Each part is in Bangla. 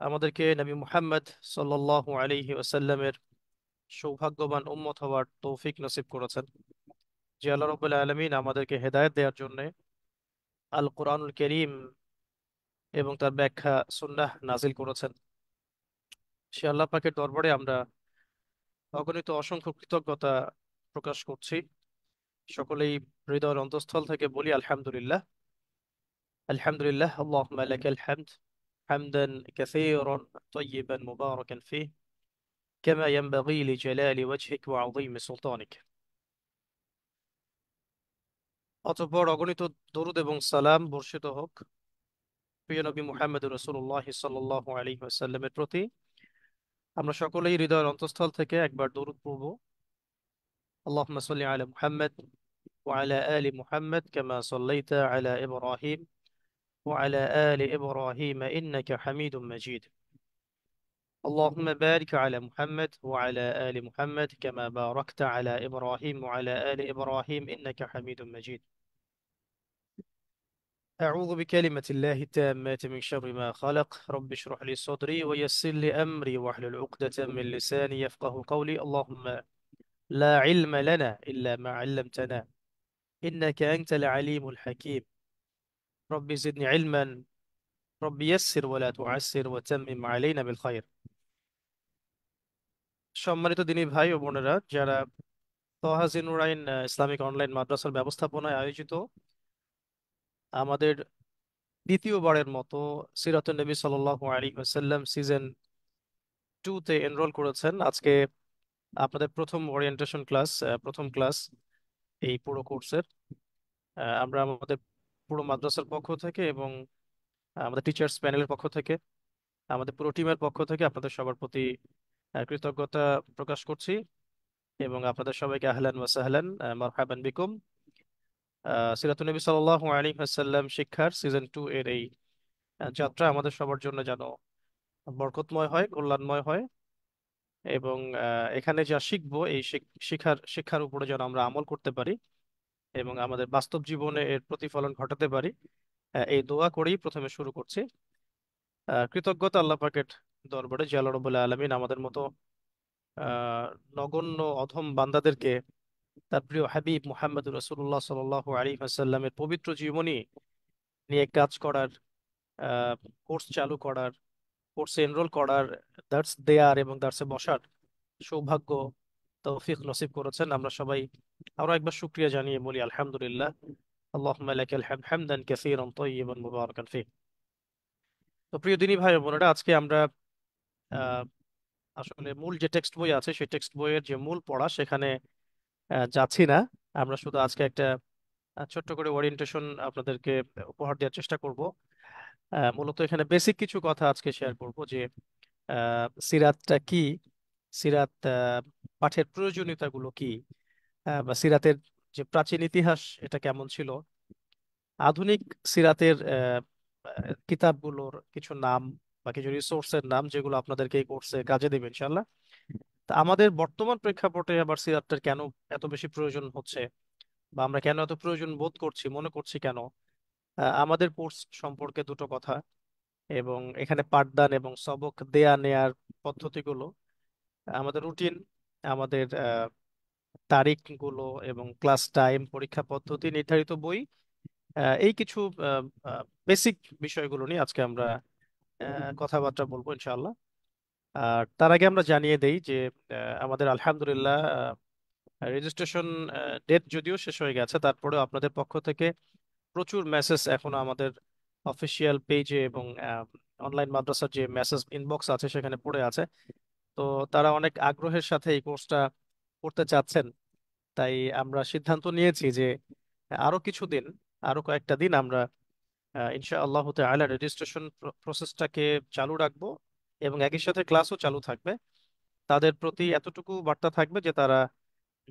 আমাদেরকে নবী মুহাম্মদ সাল্লাল্লাহু আলাইহি ওয়াসাল্লামের সৌভাগ্যবান উম্মত হওয়ার তৌফিক নসিব করেছেন। যে আল্লাহ রাব্বুল আলামিন আমাদেরকে হেদায়েত দেওয়ার জন্য আল কোরআনুল কারীম এবং তার ব্যাখ্যা সুন্নাহ নাজিল করেছেন। সে আল্লাহ পাকের দরবারে আমরা অগণিত অসংখ্য কৃতজ্ঞতা প্রকাশ করছি। সকলেই হৃদয়ের অন্তঃস্থল থেকে বলি আলহামদুলিল্লাহ। আলহামদুলিল্লাহ আল্লাহুম্মা লাকাল হামদ হামদান কাসীরান তাইয়িবান মুবারাকান ফীহ কামা ইয়ানবাগী লিজালালি ওয়াজহিক ওয়া আযীমি সুলতানিক। অতঃপর অগণিত দরুদ এবং সালাম বর্ষিত হোক প্রিয় নবী মুহাম্মদ রাসূলুল্লাহ সাল্লাল্লাহু আলাইহি ওয়াসাল্লামের প্রতি। আমরা সকলেই হৃদয়ের অন্তঃস্থল থেকে একবার দরুদ পড়ব। আল্লাহুম্মা সাল্লি আলা মুহাম্মদ ওয়া আলা আলি মুহাম্মদ কামা সাল্লাইতা আলা ইব্রাহিম ওয়া আলা আলি ইব্রাহিম ইন্নাকা হামিদুম মাজিদ। اللهم بارك على محمد وعلى آل محمد كما باركت على إبراهيم وعلى آل إبراهيم إنك حميد مجيد. أعوذ بكلمة الله التامة من شر ما خلق. رب اشرح لي صدري ويسر لي أمري واحلل عقدة من لساني يفقه قولي. اللهم لا علم لنا إلا ما علمتنا إنك أنت العليم الحكيم. رب زدني علما. رب يسر ولا تعسر وتمم علينا بالخير. সম্মানিত দিনী ভাই ও বোনেরা, যারা তহাজি নুরাইন ইসলামিক অনলাইন মাদ্রাসার ব্যবস্থাপনায় আয়োজিত আমাদের দ্বিতীয়বারের মতো সিরাতুন নবী সাল্লাল্লাহু আলাইহি ওয়াসাল্লাম সিজন 2 তে এনরোল করেছেন, আজকে আপনাদের প্রথম ওরিয়েন্টেশন ক্লাস, প্রথম ক্লাস এই পুরো কোর্সের। আমরা আমাদের পুরো মাদ্রাসার পক্ষ থেকে এবং আমাদের টিচার্স প্যানেলের পক্ষ থেকে, আমাদের পুরো টিমের পক্ষ থেকে আপনাদের সবার প্রতি কৃতজ্ঞতা প্রকাশ করছি এবং আপনাদের সবাইকে আহলান ওয়া সাহলান, মারহাবান বিকুম। সিরাতুন নবী সাল্লাল্লাহু আলাইহি ওয়াসাল্লাম শিক্ষার সিজন 2 এর এই যাত্রা আমাদের সবার জন্য যেন বরকতময় হয়, কল্যাণময় হয় এবং এখানে যা শিখবো এই শিক্ষার উপরে যেন আমরা আমল করতে পারি এবং আমাদের বাস্তব জীবনে এর প্রতিফলন ঘটাতে পারি। এই দোয়া করেই প্রথমে শুরু করছি। কৃতজ্ঞতা আল্লাহ পাকের দরবারে যে আল্লাহ রাব্বুল আলামিন আমাদের মতো আহ, নগণ্য অধম বান্দাদেরকে তার প্রিয় হাবিব মুহাম্মদ রাসূলুল্লাহ সাল্লাল্লাহু আলাইহি ওয়াসাল্লামের পবিত্র জীবনী নিয়ে কাজ করার, কোর্স চালু করার, কোর্সে এনরোল করার, দার্স দেয়ার এবং দার্সে বসার সৌভাগ্য তৌফিক নসিব করেছেন। আমরা সবাই আরো একবার শুকরিয়া জানিয়ে বলি আলহামদুলিল্লাহ। আল্লাহুম্মা লাকাল হামদ হামদান কাসীরান তাইয়িবান মুবারাকান ফীহ। তো প্রিয় দিনী ভাই ও বোনেরা, আজকে আমরা আহ, আসলে মূল যে টেক্সট বই আছে সেই টেক্সট বইয়ের যে মূল পড়া সেখানে যাচ্ছি না। আমরা শুধু আজকে একটা ছোট্ট করে ওরিয়েন্টেশন আপনাদেরকে উপহার দেওয়ার চেষ্টা করব। মূলত এখানে বেসিক কিছু কথা আজকে শেয়ার করব যে সিরাতটা কি, সিরাত পাঠের প্রয়োজনীয়তাগুলো কি, বা সিরাতের যে প্রাচীন ইতিহাস এটা কেমন ছিল, আধুনিক সিরাতের কিতাবগুলোর কিছু নাম বা কিছু রিসোর্সের নাম যেগুলো আপনাদেরকে এই কোর্সে কাজে দেবে ইনশাল্লাহ। তা আমাদের বর্তমান প্রেক্ষাপটে আবার সিরাতটার কেন এত বেশি প্রয়োজন হচ্ছে বা আমরা কেন এত প্রয়োজন বোধ করছি, মনে করছি কেন, আমাদের কোর্স সম্পর্কে দুটো কথা এবং এখানে পাঠদান এবং সবক দেয়া নেয়ার পদ্ধতিগুলো, আমাদের রুটিন, আমাদের তারিখগুলো এবং ক্লাস টাইম, পরীক্ষা পদ্ধতি, নির্ধারিত বই, এই কিছু বেসিক বিষয়গুলো নিয়ে আজকে আমরা কথাবার্তা বলবো ইনশাআল্লাহ। আর তার আগে আমরা জানিয়ে দেই যে আমাদের আলহামদুলিল্লাহ রেজিস্ট্রেশন ডেট যদিও শেষ হয়ে গেছে, তারপরেও আপনাদের পক্ষ থেকে প্রচুর মেসেজ এখনো আমাদের অফিসিয়াল পেজে এবং অনলাইন মাদ্রাসার যে মেসেজ ইনবক্স আছে সেখানে পড়ে আছে। তো তারা অনেক আগ্রহের সাথে এই কোর্সটা করতে চাচ্ছেন। তাই আমরা সিদ্ধান্ত নিয়েছি যে আরো কিছুদিন, আরো কয়েকটা দিন আমরা ইনশাআল্লাহ তাআলা রেজিস্ট্রেশন প্রসেসটাকে চালু রাখবো এবং একই সাথে ক্লাসও চালু থাকবে। তাদের প্রতি এতটুকু বার্তা থাকবে যে তারা,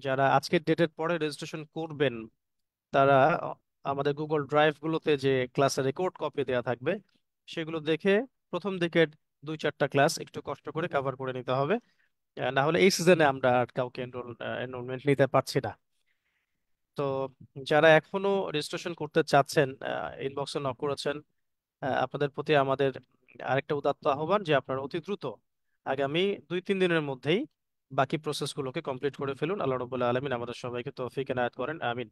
যারা আজকের ডেটের পরে রেজিস্ট্রেশন করবেন, তারা আমাদের গুগল ড্রাইভ গুলোতে যে ক্লাসের রেকর্ড কপি দেওয়া থাকবে সেগুলো দেখে প্রথম দিকের 2-4টা ক্লাস একটু কষ্ট করে কভার করে নিতে হবে। না হলে এই সিজনে আমরা আর কাউকে এনরোলমেন্ট নিতে পারছি না। তো যারা এখনো রেজিস্ট্রেশন করতে চাচ্ছেন, ইনবক্সে নক করেছেন, আপনাদের প্রতি আমাদের আরেকটা উদাত্ত আহ্বান যে আপনারা অতি দ্রুত আগামী 2-3 দিনের মধ্যেই বাকি প্রসেসগুলোকে কমপ্লিট করে ফেলুন। আল্লাহ রবুল্লাহ আলমিন আমাদের সবাইকে তৌফিক এনায়েত করেন, আমিন।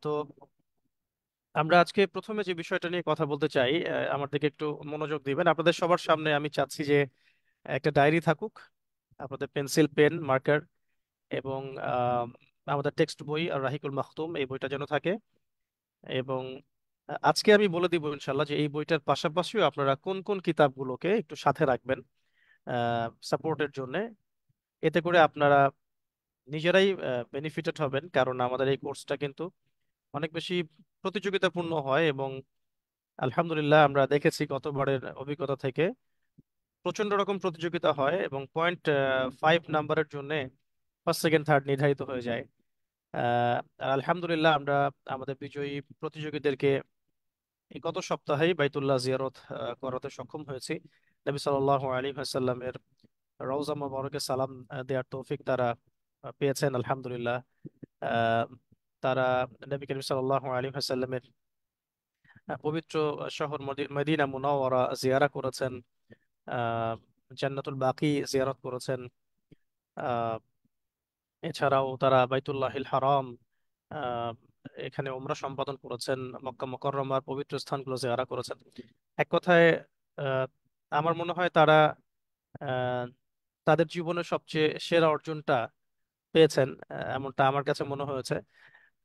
তো আমরা আজকে প্রথমে যে বিষয়টা নিয়ে কথা বলতে চাই, আমার দিকে একটু মনোযোগ দিবেন। আপনাদের সবার সামনে আমি চাচ্ছি যে একটা ডায়েরি থাকুক, আপনাদের পেন্সিল, পেন, মার্কার এবং আহ, আমাদের টেক্সট বই আর রাহিকুল মাখতুম এই বইটা যেন থাকে। এবং আজকে আমি বলে দিব ইনশাল্লাহ যে এই বইটার পাশাপাশিও আপনারা কোন কোন কিতাবগুলোকে একটু সাথে রাখবেন সাপোর্টের জন্য। এতে করে আপনারা নিজেরাই বেনিফিটেড হবেন, কারণ আমাদের এই কোর্সটা কিন্তু অনেক বেশি প্রতিযোগিতাপূর্ণ হয়। এবং আলহামদুলিল্লাহ আমরা দেখেছি গতবারের অভিজ্ঞতা থেকে প্রচন্ড রকম প্রতিযোগিতা হয় এবং 0.5 নাম্বারের জন্য ফার্স্ট সেকেন্ড থার্ড নির্ধারিত হয়ে যায়। আর আলহামদুলিল্লাহ আমরা আমাদের বিজয়ী প্রতিযোগীদেরকে এই গত সপ্তাহেই বাইতুল্লাহ জিয়ারত করাতে সক্ষম হয়েছি। নবী সাল্লাল্লাহু আলাইহি ওয়াসাল্লামের রওজা মোবারকে সালাম দেওয়ার তৌফিক তারা পেয়েছেন আলহামদুলিল্লাহ। আহ, তারা নবী করিম সাল্লাল্লাহু আলাইহি ওয়াসাল্লামের পবিত্র শহর মদিনা মুনাওয়ারা জিয়ারা করেছেন, আহ, জান্নাতুল বাকি জিয়ারত করেছেন। আহ, এছাড়াও তারা বাইতুল্লাহিল হারাম, আহ, এখানে উমরা সম্পাদন করেছেন, মক্কা মুকাররমার পবিত্র স্থানগুলো জিয়ারা করেছেন। এক কথায় আহ, আমার মনে হয় তারা আহ, তাদের জীবনের সবচেয়ে সেরা অর্জনটা পেয়েছেন, এমনটা আমার কাছে মনে হয়েছে।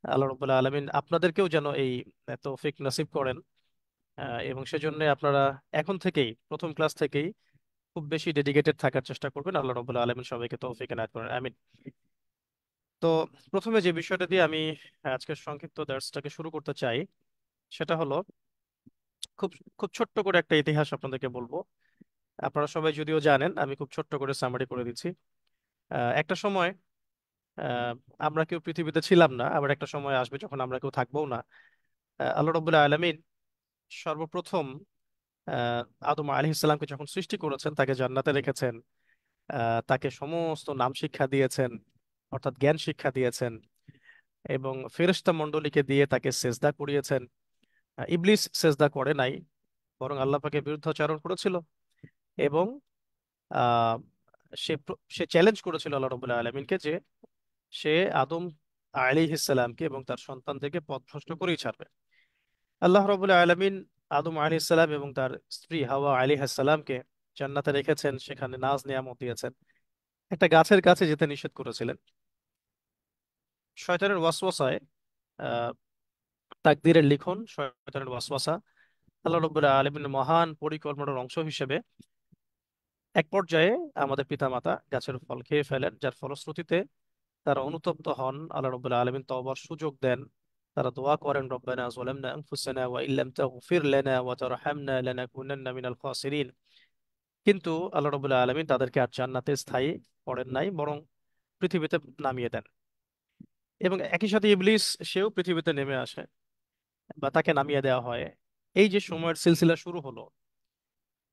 আল্লাহ রাব্বুল আলামিন আপনাদেরকেও যেন এই তৌফিক নসিব করেন। এবং সেজন্য আপনারা এখন থেকেই, প্রথম ক্লাস থেকেই খুব বেশি ডেডিকেটেড থাকার চেষ্টা করবেন। আল্লাহ রাব্বুল আলামিন সবাইকে তৌফিক এনায়েত করেন, আমিন। তো প্রথমে যে বিষয়টা দিয়ে আমি আজকের সংক্ষিপ্ত দার্সটাকে শুরু করতে চাই সেটা হলো খুব খুব ছোট্ট করে একটা ইতিহাস আপনাদেরকে বলবো। আপনারা সবাই যদিও জানেন, আমি খুব ছোট্ট করে সামারি করে দিচ্ছি। একটা সময় আহ, আমরা কেউ পৃথিবীতে ছিলাম না, আবার একটা সময় আসবে যখন আমরা কেউ থাকবোও না। আল্লাহ রাব্বুল আলামিন সর্বপ্রথম আহ, আদম আলাইহিস সালামকে যখন সৃষ্টি করেছেন, তাকে জান্নাতে রেখেছেন। তাকে সমস্ত নাম শিক্ষা দিয়েছেন, অর্থাৎ জ্ঞান শিক্ষা দিয়েছেন, এবং ফেরেশতা মণ্ডলীকে দিয়ে তাকে সেজদা করিয়েছেন। ইবলিস সেজদা করে নাই, বরং আল্লাহ পাকের বিরুদ্ধাচরণ করেছিল। এবং আহ, সে চ্যালেঞ্জ করেছিল আল্লাহ রাব্বুল আলামিনকে যে সে আদম আলাইহিস সালামকে এবং তার সন্তানদেরকে পথভ্রষ্ট করেই ছাড়বে। আল্লাহ রাব্বুল আলামিন আদম আলাইহিস সালাম এবং তার স্ত্রী হাওয়া আলাইহিস সালামকে জান্নাতে রেখেছেন, সেখানে নাজ নিয়ামত দিয়েছেন। একটা গাছের কাছে যেতে নিষেধ করেছিলেন। শয়তানের ওয়াসওয়াসায়, আহ, তাকদীরের লিখন, শয়তানের ওয়াসওয়াসা, আল্লাহ রাব্বুল আলামিনের মহান পরিকল্পনার অংশ হিসেবে এক পর্যায়ে আমাদের পিতামাতা গাছের ফল খেয়ে ফেলেন, যার ফলশ্রুতিতে তারা অনুতপ্ত হন। আল্লাহ রাব্বুল আলামিন তওবার সুযোগ দেন। তারা দোয়া করেন, রব্বানা যালামনা আনফুসানা ওয়া ইল্লাম তাগফির লানা ওয়া তারহামনা লানাকুনান্না মিনাল খাসিরিন। কিন্তু আল্লাহ রাব্বুল আলামিন তাদেরকে আর জান্নাতে স্থায়ী করেন নাই, বরং পৃথিবীতে নামিয়ে দেন। এবং একই সাথে ইবলিস, সেও পৃথিবীতে নেমে আসে বা তাকে নামিয়ে দেওয়া হয়। এই যে সময়ের সিলসিলা শুরু হলো,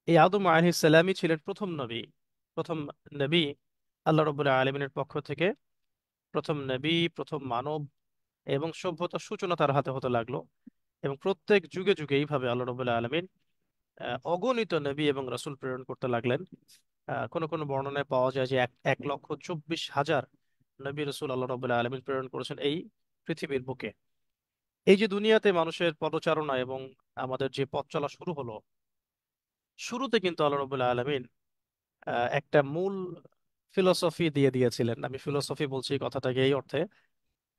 এই আদম আলাইহিস সালামই ছিলেন প্রথম নবী। প্রথম নবী আল্লাহ রাব্বুল আলামিনের পক্ষ থেকে, প্রথম নবী, প্রথম মানব। এবং সভ্যতার সূচনা তার হাতে হতে লাগলো। এবং প্রত্যেক যুগে যুগে এইভাবে আল্লাহ রাব্বুল আলামিন অগণিত নবী এবং রাসূল প্রেরণ করতে লাগলেন। কোন কোন বর্ণনায় পাওয়া যায় যে 1,24,000 নবী রাসূল আল্লাহ রাব্বুল আলামিন প্রেরণ করেছেন এই পৃথিবীর বুকে। এই যে দুনিয়াতে মানুষের পদচারণা এবং আমাদের যে পথ চলা শুরু হলো, শুরুতে কিন্তু আল্লাহ রাব্বুল আলামিন একটা মূল ফিলোসফি দিয়ে দিয়েছিলেন। আমি ফিলোসফি বলছি কথাটাকে এই অর্থে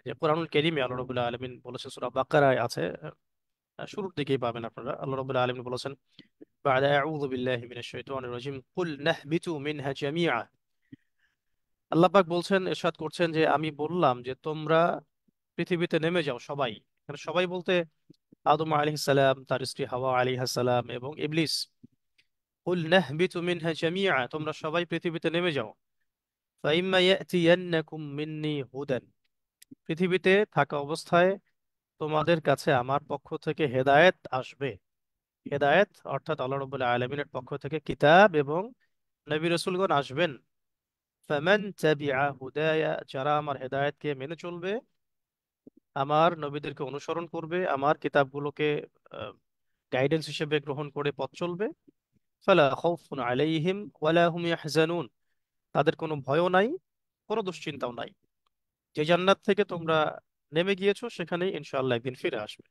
যে কোরআনুল কারীমে আল্লাহ রাব্বুল আলামিন বলেছেন, সূরা বাকারায় আছে, শুরুর দিকেই পাবেন আপনারা। আল্লাহ রাব্বুল আলামিন বলেছেন, বা'দা আউযু বিল্লাহি মিনাশ শাইতানির রাজিম, কুল নাহবিতু মিনহা জামিআ। আল্লাহ পাক বলছেন, ইরশাদ করছেন যে আমি বললাম যে তোমরা পৃথিবীতে নেমে যাও সবাই। এখানে সবাই বলতে আদম আলাইহিস সালাম, তার স্ত্রী হাওয়া আলাইহিস সালাম এবং ইবলিস। কুল নাহবিতু মিনহা জামিআ, তোমরা সবাই পৃথিবীতে নেমে যাও। ফাইম্মা ইয়াতিয়ান্নাকুম মিন্নি হুদান, পৃথিবীতে থাকা অবস্থায় তোমাদের কাছে আমার পক্ষ থেকে হেদায়েত আসবে। হেদায়েত অর্থাৎ আল্লাহ রাব্বুল আলামিনের পক্ষ থেকে কিতাব এবং নবী রাসূলগণ আসবেন। ফামান তাবিআ হুদায়া, যারা আমার হেদায়েতকে মেনে চলবে, আমার নবীদেরকে অনুসরণ করবে, আমার কিতাবগুলোকে গাইডেন্স হিসেবে গ্রহণ করে পথ চলবে। ফালা খাউফুন আলাইহিম ওয়ালা হুম ইয়াহজানুন, তাদের কোনো ভয়ও নাই, কোনো দুশ্চিন্তাও নাই। যে জান্নাত থেকে তোমরা নেমে গিয়েছো সেখানেই ইনশাআল্লাহ একদিন ফিরে আসবে।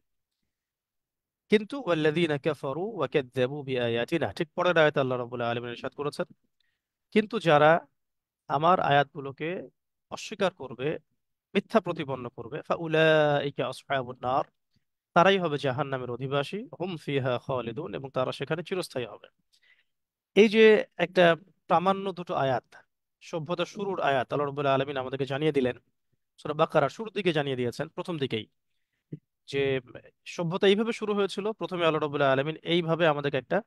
কিন্তু ওয়াল্লাযীনা কাফারু ওয়া কাযযাবু বিআয়াতিনা, ঠিক পরের আয়াতে আল্লাহ রাব্বুল আলামিন ইরশাদ করেছেন, কিন্তু যারা আমার আয়াতগুলোকে অস্বীকার করবে, মিথ্যা প্রতিপন্ন করবে, ফাউলাইকা আসহাবুন নার, তারাই হবে জাহান্নামের অধিবাসী, হুম ফিহা খালিদুন, এবং তারা সেখানে চিরস্থায়ী হবে। এই যে একটা প্রামাণ্য দুটো আয়াত, সভ্যতার শুরুর আয়াত, আল্লাহ রাব্বুল আলামিন আমাদেরকে জানিয়ে দিলেন, সূরা বাকারার শুরুর দিকে জানিয়ে দিয়েছেন, প্রথম দিকেই, যে সভ্যতা এইভাবে শুরু হয়েছিল। প্রথমে আল্লাহ রাব্বুল আলামিন এইভাবে আমাদেরকে একটা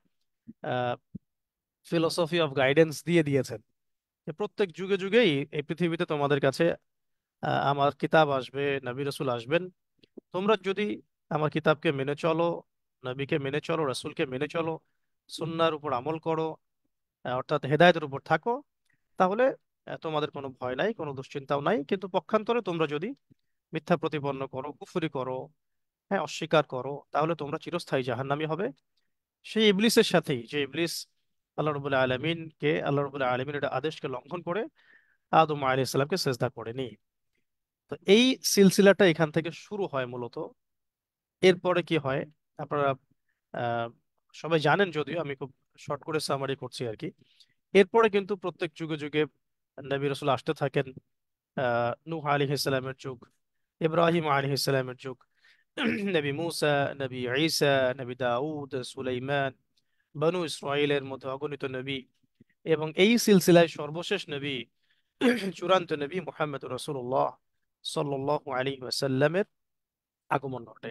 ফিলোসফি অফ গাইডেন্স দিয়ে দিয়েছেন, যে প্রত্যেক যুগে যুগেই এই পৃথিবীতে তোমাদের কাছে আমার কিতাব আসবে, নবী রাসূল আসবেন। তোমরা যদি আমার কিতাবকে মেনে চলো, নবীকে মেনে চলো, রাসূলকে মেনে চলো, সুন্নাহর উপর আমল করো, অর্থাৎ হেদায়েতের উপর থাকো, তাহলে তোমাদের কোনো ভয় নাই, কোনো দুশ্চিন্তাও নাই। কিন্তু পক্ষান্তরে তোমরা যদি মিথ্যা প্রতিপন্ন করো, কুফরি করো, হ্যাঁ, অস্বীকার করো, তাহলে তোমরা চিরস্থায়ী জাহান্নামী হবে। সেই ইবলিসের সাথেই, যে ইবলিস আল্লাহ রাব্বুল আলামিনের একটা আদেশকে লঙ্ঘন করে আদম আলাইহিস সালামকে সেজদা করেনি। তো এই সিলসিলাটা এখান থেকে শুরু হয় মূলত। এরপরে কি হয় আপনারা আহ, সবাই জানেন, যদিও আমি খুব শর্ট করে সামারি করছি আর কি। এরপরে কিন্তু প্রত্যেক যুগে যুগে নবী রাসূল আসতে থাকেন। নূহ আলাইহিস সালামের যুগ, ইব্রাহিম আলাইহিস সালামের যুগ, নবী মুসা, নবী ঈসা, নবী দাউদ, সুলাইমান, বনু ইসরাইলের মধ্যে অগণিত নবী, এবং এই সিলসিলায় সর্বশেষ নবী, চূড়ান্ত নবী মুহাম্মদ রাসূলুল্লাহ সাল্লাল্লাহু আলাইহি ওয়াসাল্লামের আগমন ঘটে।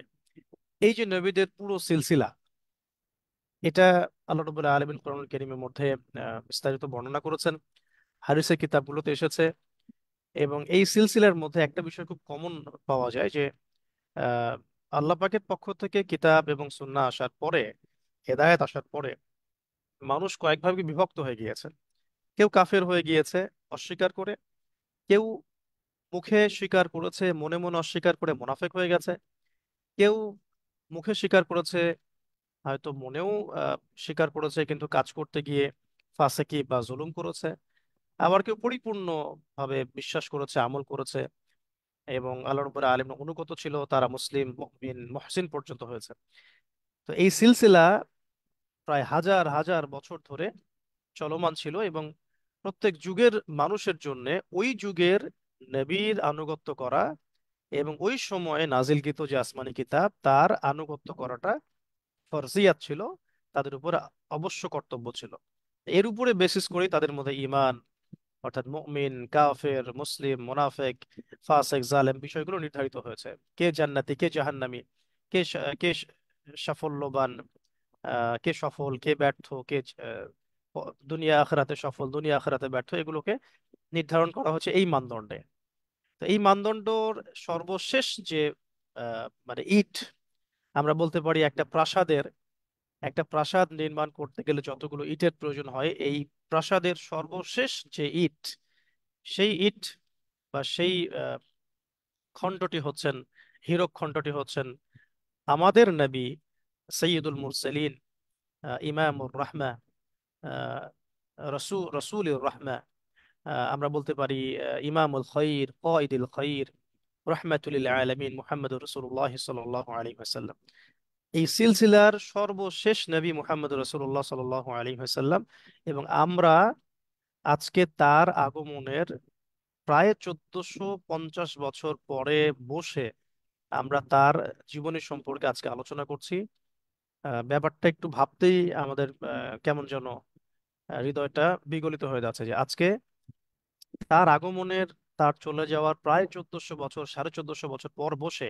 এই যে নবীদের পুরো সিলসিলা, এটা আল্লাহ রাব্বুল আলামিন কোরআনুল কারীমের মধ্যে বিস্তারিত বর্ণনা করেছেন, হাদিসের কিতাবগুলোতে এসেছে। এবং এই সিলসিলার মধ্যে একটা বিষয় খুব কমন পাওয়া যায়, যে আহ, আল্লাহ পাকের পক্ষ থেকে কিতাব এবং সুন্নাহ আসার পরে, হেদায়েত আসার পরে, মানুষ কয়েক ভাগে বিভক্ত হয়ে গিয়েছে। কেউ কাফের হয়ে গিয়েছে অস্বীকার করে, কেউ মুখে স্বীকার করেছে, মনে মনে অস্বীকার করে মুনাফিক হয়ে গেছে, কেউ মুখে স্বীকার করেছে, হয়তো মনেও আহ, স্বীকার করেছে, কিন্তু কাজ করতে গিয়ে ফাসেকি বা জুলুম করেছে। আবার কেউ পরিপূর্ণ ভাবে বিশ্বাস করেছে, আমল করেছে, এবং আল্লাহর উপরে আলিম অনুগত ছিল, তারা মুসলিম, মুমিন, মুহসিন পর্যন্ত হয়েছে। তো এই সিলসিলা প্রায় হাজার হাজার বছর ধরে চলমান ছিল, এবং প্রত্যেক যুগের মানুষের জন্য ওই যুগের নবীর আনুগত্য করা এবং ওই সময়ে নাজিলকৃত যে আসমানি কিতাব তার আনুগত্য করাটা ফরজিয়াত ছিল, তাদের উপর অবশ্য কর্তব্য ছিল। এর উপরে বেসিস করে তাদের মধ্যে ঈমান, অর্থাৎ মুমিন, কাফের, মুসলিম, মুনাফিক, ফাসিক, জালেম বিষয়গুলো নির্ধারিত হয়েছে। কে জান্নাতি, কে জাহান্নামী, কে সাফল্যবান, কে সফল, কে ব্যর্থ, কে দুনিয়া আখিরাতে সফল, দুনিয়া আখিরাতে ব্যর্থ, এগুলোকে নির্ধারণ করা হচ্ছে এই মানদণ্ডে। তো এই মানদণ্ডর সর্বশেষ যে মানে ইট, আমরা বলতে পারি একটা প্রাসাদ নির্মাণ করতে গেলে যতগুলো ইটের প্রয়োজন হয়, এই প্রাসাদের সর্বশেষ যে ইট, সেই ইট বা সেই আহ, খণ্ডটি হচ্ছেন, হীরক খণ্ডটি হচ্ছেন আমাদের নবী সৈয়দুল মুরসালিন, ইমামুর রাহমা, রসুলুর রাহমা, আমরা বলতে পারি ইমামুল খৈর, কায়েদুল খৈর, রহমাতুল আলামিন মুহাম্মদুর রাসূলুল্লাহ সাল্লাল্লাহু আলাইহি ওয়াসাল্লাম। এই সিলসিলার সর্বশেষ নবী মুহাম্মদ রাসূলুল্লাহ সাল্লাল্লাহু আলাইহি ওয়াসাল্লাম। এবং আমরা আজকে তার আগমনের প্রায় 1450 বছর পরে বসে আমরা তার জীবনী সম্পর্কে আজকে আলোচনা করছি। ব্যাপারটা একটু ভাবতেই আমাদের কেমন যেন হৃদয়টা বিগলিত হয়ে যাচ্ছে, যে আজকে তার আগমনের, তার চলে যাওয়ার প্রায় 1400 বছর, 1450 বছর পর বসে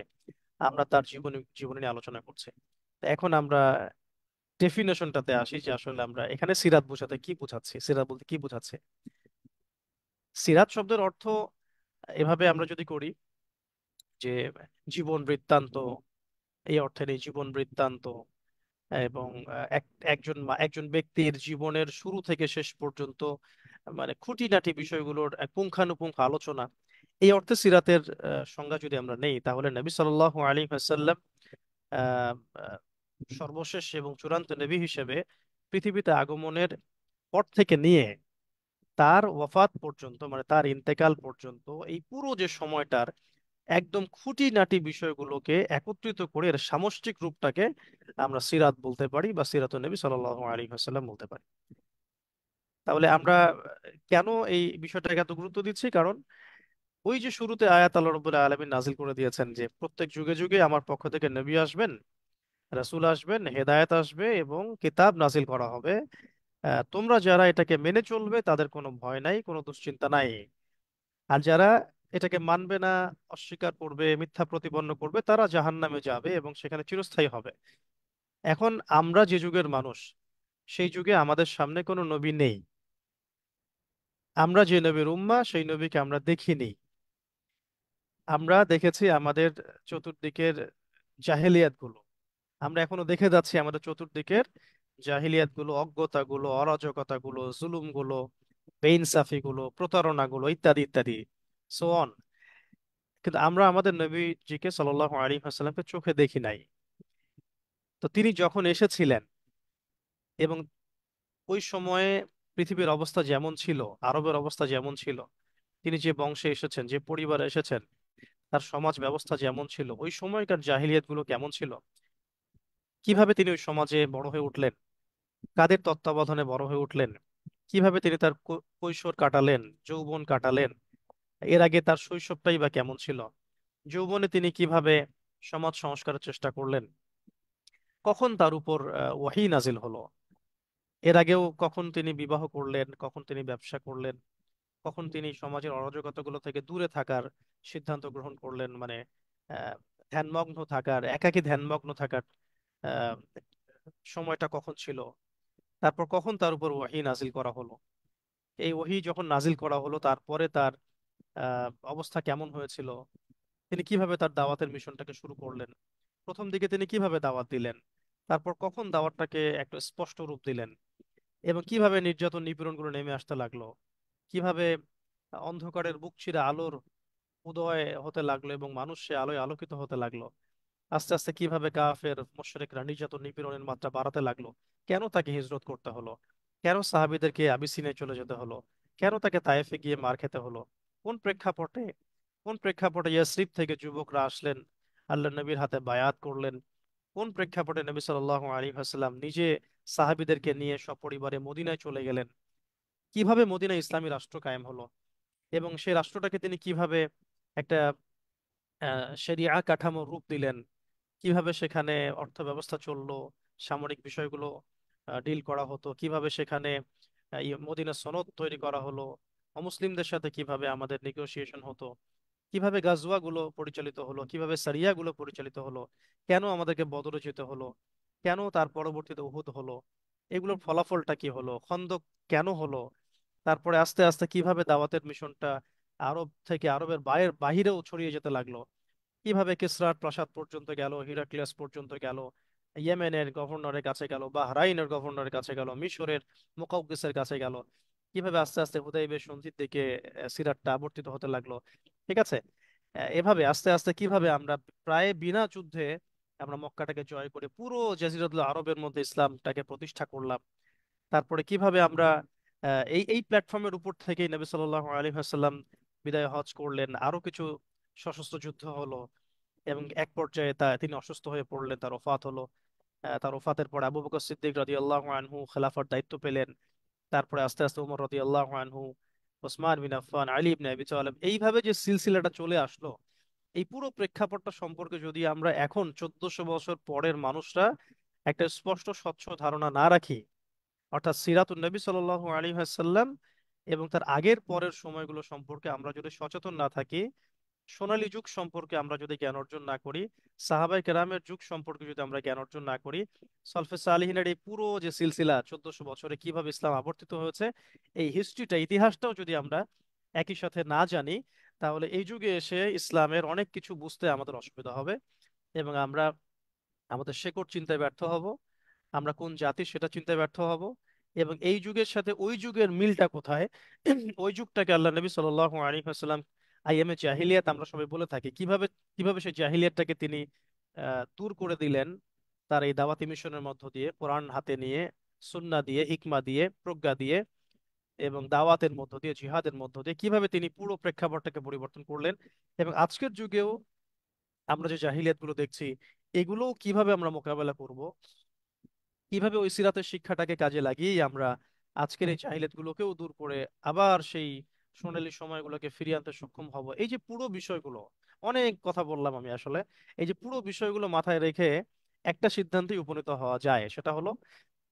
আমরা তার জীবনী নিয়ে আলোচনা করছি। তো এখন আমরা ডেফিনেশনটাতে আসি, যে আসলে আমরা এখানে সিরাত বোঝাতে কি বোঝাচ্ছি, সিরাত বলতে কি বোঝাচ্ছে। সিরাত শব্দের অর্থ এভাবে আমরা যদি করি, যে জীবন বৃত্তান্ত, এই অর্থে নেই, জীবন বৃত্তান্ত, এবং একজন ব্যক্তির জীবনের শুরু থেকে শেষ পর্যন্ত মানে খুঁটিনাটি বিষয়গুলোর এক পুঙ্খানুপুঙ্খ আলোচনা, এই অর্থে সিরাতের সংজ্ঞা যদি আমরা নেই, তাহলে নবী সাল্লাল্লাহু আলাইহি ওয়াসাল্লাম সর্বশেষ এবং চূড়ান্ত নবী হিসেবে পৃথিবীতে আগমনের পর থেকে নিয়ে তার ওয়াফাত পর্যন্ত, মানে তার ইন্তেকাল পর্যন্ত, এই পুরো যে সময়টার একদম খুঁটিনাটি বিষয়গুলোকে একত্রিত করে এর সামষ্টিক রূপটাকে আমরা সিরাত বলতে পারি, বা সিরাতুন নবী সাল্লাল্লাহু আলাইহি ওয়াসাল্লাম বলতে পারি। তাহলে আমরা কেন এই বিষয়টাকে এত গুরুত্ব দিচ্ছি? কারণ ওই যে শুরুতে আয়াত আল্লাহ রাব্বুল আলামিন নাজিল করে দিয়েছেন যে প্রত্যেক যুগে যুগে আমার পক্ষ থেকে নবী আসবেন, রাসূল আসবেন, হেদায়েত আসবে এবং কিতাব নাজিল করা হবে। তোমরা যারা এটাকে মেনে চলবে তাদের কোনো ভয় নাই, কোনো দুশ্চিন্তা নাই। আর যারা এটাকে মানবে না, অস্বীকার করবে, মিথ্যা প্রতিপন্ন করবে, তারা জাহান্নামে যাবে এবং সেখানে চিরস্থায়ী হবে। এখন আমরা যে যুগের মানুষ, সেই যুগে আমাদের সামনে কোনো নবী নেই। আমরা যে নবীর উম্মাহ, সেই নবীকে আমরা দেখিনি। আমরা দেখেছি আমাদের চতুর্দিকের জাহেলিয়াত গুলো। আমরা এখনো দেখে যাচ্ছি আমাদের চতুর্দিকের জাহিলিয়াত গুলো, অজ্ঞতা গুলো, অরাজকতা গুলো, জুলুম গুলো, বেইনসাফি গুলো, প্রতারণা গুলো, ইত্যাদি ইত্যাদি, সো অন। কিন্তু আমরা আমাদের নবীজিকে সাল্লাল্লাহু আলাইহি ওয়াসাল্লামকে চোখে দেখি নাই। তো তিনি যখন এসেছিলেন এবং ওই সময়ে পৃথিবীর অবস্থা যেমন ছিল, আরবের অবস্থা যেমন ছিল, তিনি যে বংশে এসেছেন, যে পরিবারে এসেছেন, তার সমাজ ব্যবস্থা যেমন ছিল, ওই সময়কার জাহিলিয়াত গুলো কেমন ছিল, কিভাবে তিনি ওই সমাজে বড় হয়ে উঠলেন, কাদের তত্ত্বাবধানে বড় হয়ে উঠলেন, কিভাবে তিনি তার কৈশোর কাটালেন, যৌবন কাটালেন, এর আগে তার শৈশবটাই বা কেমন ছিল, যৌবনে তিনি কিভাবে সমাজ সংস্কারের চেষ্টা করলেন, কখন তার উপর ওয়াহি নাজিল হলো, এর আগেও কখন তিনি বিবাহ করলেন, কখন তিনি ব্যবসা করলেন, কখন তিনি সমাজের অরাজকতাগুলো থেকে দূরে থাকার সিদ্ধান্ত গ্রহণ করলেন, মানে আহ, ধ্যানমগ্ন থাকার, একাকী ধ্যানমগ্ন থাকার আহ, সময়টা কখন ছিল, তারপর কখন তার উপর ওয়াহি নাজিল করা হলো, এই ওয়াহি যখন নাজিল করা হলো তারপরে তার অবস্থা কেমন হয়েছিল, তিনি কিভাবে তার দাওয়াতের মিশনটাকে শুরু করলেন, প্রথম দিকে তিনি কিভাবে দাওয়াত দিলেন, তারপর কখন দাওয়াতটাকে একটা স্পষ্ট রূপ দিলেন, এবং কিভাবে নির্যাতন নিপীড়নগুলো নেমে আসতে লাগলো, কিভাবে অন্ধকারের বুক চিরে আলোর উদয় হতে লাগলো এবং মানুষ সে আলোয় আলোকিত হতে লাগলো, আস্তে আস্তে কিভাবে কাফের মুশরিকরা নির্যাতন নিপীড়নের মাত্রা বাড়াতে লাগলো, কেন তাকে হিজরত করতে হলো, কেন সাহাবীদেরকে আবিসিনিয়ায় চলে যেতে হলো, কেন তাকে তায়েফে গিয়ে মার খেতে হলো, কোন প্রেক্ষাপটে কোন প্রেক্ষাপটে ইয়াসরিব থেকে যুবকরা আসলেন, আল্লাহ নবীর হাতে বায়াত করলেন, কোন প্রেক্ষাপটে নবী সাল্লাল্লাহু আলাইহি ওয়াসাল্লাম নিজে সাহাবীদেরকে নিয়ে সপরিবারে মদিনায় চলে গেলেন, কিভাবে মদিনায় ইসলামী রাষ্ট্র কায়েম হলো, এবং সেই রাষ্ট্রটাকে তিনি কিভাবে একটা শরিয়া কাঠামোর রূপ দিলেন, কিভাবে সেখানে অর্থ ব্যবস্থা চললো, সামরিক বিষয়গুলো ডিল করা হতো, কিভাবে সেখানে মদিনা সনদ তৈরি করা হলো, অমুসলিমদের সাথে কিভাবে আমাদের নেগোসিয়েশন হতো, কিভাবে গাজওয়া গুলো পরিচালিত হলো, কিভাবে সারিয়া গুলো পরিচালিত হলো, কেন আমাদেরকে বদরে যেতে হলো, কেন তার পরবর্তীতে উহুদ হলো, এগুলোর ফলাফলটা কি হলো, খন্দক কেন হলো, তারপরে আস্তে আস্তে কিভাবে দাওয়াতের মিশনটা আরব থেকে আরবের বাহিরেও ছড়িয়ে যেতে লাগলো, কিভাবে কিসরার প্রাসাদ পর্যন্ত গেল, হিরাক্লিয়াস পর্যন্ত গেল, ইয়েমেনের গভর্নরের কাছে গেল, বাহরাইনের গভর্নরের কাছে গেল, মিশরের মুকাউকিসের কাছে গেল, কিভাবে আস্তে আস্তে হুদাইবিয়া সন্ধির দিকে সিরাতটা আবর্তিত হতে লাগলো। ঠিক আছে। এভাবে আস্তে আস্তে কিভাবে আমরা প্রায় বিনা যুদ্ধে আমরা মক্কাটাকে জয় করে পুরো জাজিরাতুল আরবের মধ্যে ইসলামটাকে প্রতিষ্ঠা করলাম। তারপরে কিভাবে আমরা এই এই প্ল্যাটফর্মের উপর থেকেই নবী সাল্লাল্লাহু আলাইহি ওয়াসাল্লাম বিদায় হজ করলেন, আরো কিছু সশস্ত্র যুদ্ধ হলো, এবং এক পর্যায়ে তিনি অসুস্থ হয়ে পড়লেন, তার ওফাত হলো। তার ওফাতের পর আবু বকর সিদ্দিক রাদিয়াল্লাহু আনহু খেলাফার দায়িত্ব পেলেন। তারপরে আস্তে আস্তে ওমর রাদিয়াল্লাহু আনহু, ওসমান বিন আফফান, আলী ইবনে আবি তালিব, এইভাবে যে সিলসিলাটা চলে আসলো, এই পুরো প্রেক্ষাপটটা সম্পর্কে যদি আমরা এখন 1400 বছর পরের মানুষরা একটা স্পষ্ট স্বচ্ছ ধারণা না রাখি, অর্থাৎ সিরাতুন নবী সাল্লাল্লাহু আলাইহি ওয়াসাল্লাম এবং তার আগের পরের সময়গুলো সম্পর্কে আমরা যদি সচেতন না থাকি, সোনালী যুগ সম্পর্কে আমরা যদি জ্ঞান অর্জন না করি, সাহাবাই কেরামের যুগ সম্পর্কে যদি আমরা জ্ঞান অর্জন না করি, সলফে সালিহিনের এই পুরো যে সিলসিলা 1400 বছরে কিভাবে ইসলাম আবর্তিত হয়েছে, এই হিস্ট্রিটা, ইতিহাসটাও যদি আমরা একই সাথে না জানি, তাহলে এই যুগে এসে ইসলামের অনেক কিছু বুঝতে আমাদের অসুবিধা হবে, এবং আমরা আমাদের শেকড় চিন্তায় ব্যর্থ হব, আমরা কোন জাতি সেটা চিন্তায় ব্যর্থ হব, এবং এই যুগের সাথে ওই যুগের মিলটা কোথায়, ওই যুগটাকে আল্লাহ নবী সাল্লাল্লাহু আলাইহি ওয়াসাল্লাম আইএমএ জাহিলিয়াত আমরা সবাই বলে থাকি, কিভাবে কিভাবে সেই জাহিলিয়াতটাকে তিনি দূর করে দিলেন, তার এই দাওয়াতি মিশনের মধ্য দিয়ে, কোরআন হাতে নিয়ে, সুন্নাহ দিয়ে, হিকমা দিয়ে, প্রজ্ঞা দিয়ে এবং দাওয়াতের মধ্য দিয়ে, জিহাদের মধ্য দিয়ে কিভাবে তিনি পুরো প্রেক্ষাপটটাকে পরিবর্তন করলেন। এবং আজকের যুগেও আমরা যে জাহিলিয়াত গুলো দেখছি, এগুলো কিভাবে আমরা মোকাবেলা করব, কিভাবে ওই সিরাতের শিক্ষাটাকে কাজে লাগিয়ে আমরা আজকের এই জাহিলিয়াত গুলোকেও দূর করে আবার সেই সোনালী সময়গুলোকে ফিরিয়ে আনতে সক্ষম হব। এই যে পুরো বিষয়গুলো, অনেক কথা বললাম আমি আসলে, এই যে পুরো বিষয়গুলো মাথায় রেখে একটা সিদ্ধান্তে উপনীত হওয়া যায়, সেটা হলো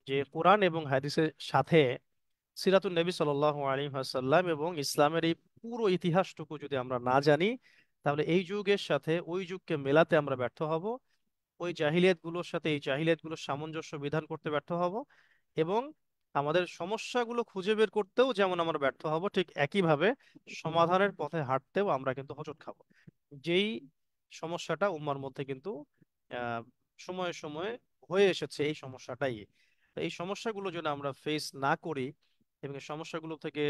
যে কোরআন এবং হাদিসের সাথে সিরাতুন নবী সাল্লাল্লাহু আলাইহি ওয়াসাল্লাম এবং ইসলামের এই পুরো ইতিহাসটুকু যদি আমরা না জানি, তাহলে এই যুগের সাথে ওই যুগকে মেলাতে আমরা ব্যর্থ হব, ওই জাহিলিয়াত গুলোর সাথে এই জাহিলিয়াত গুলোর সামঞ্জস্য বিধান করতে ব্যর্থ হব, এবং আমাদের সমস্যাগুলো খুঁজে বের করতেও যেমন আমরা ব্যর্থ হব, ঠিক একইভাবে সমাধানের পথে হাঁটতেও আমরা কিন্তু হোঁচট খাবো। যেই সমস্যাটা উম্মার মধ্যে কিন্তু আহ সময়ে সময়ে হয়ে এসেছে, এই সমস্যাটাই। তো এই সমস্যাগুলো যেন আমরা ফেস না করি এবং এই সমস্যাগুলো থেকে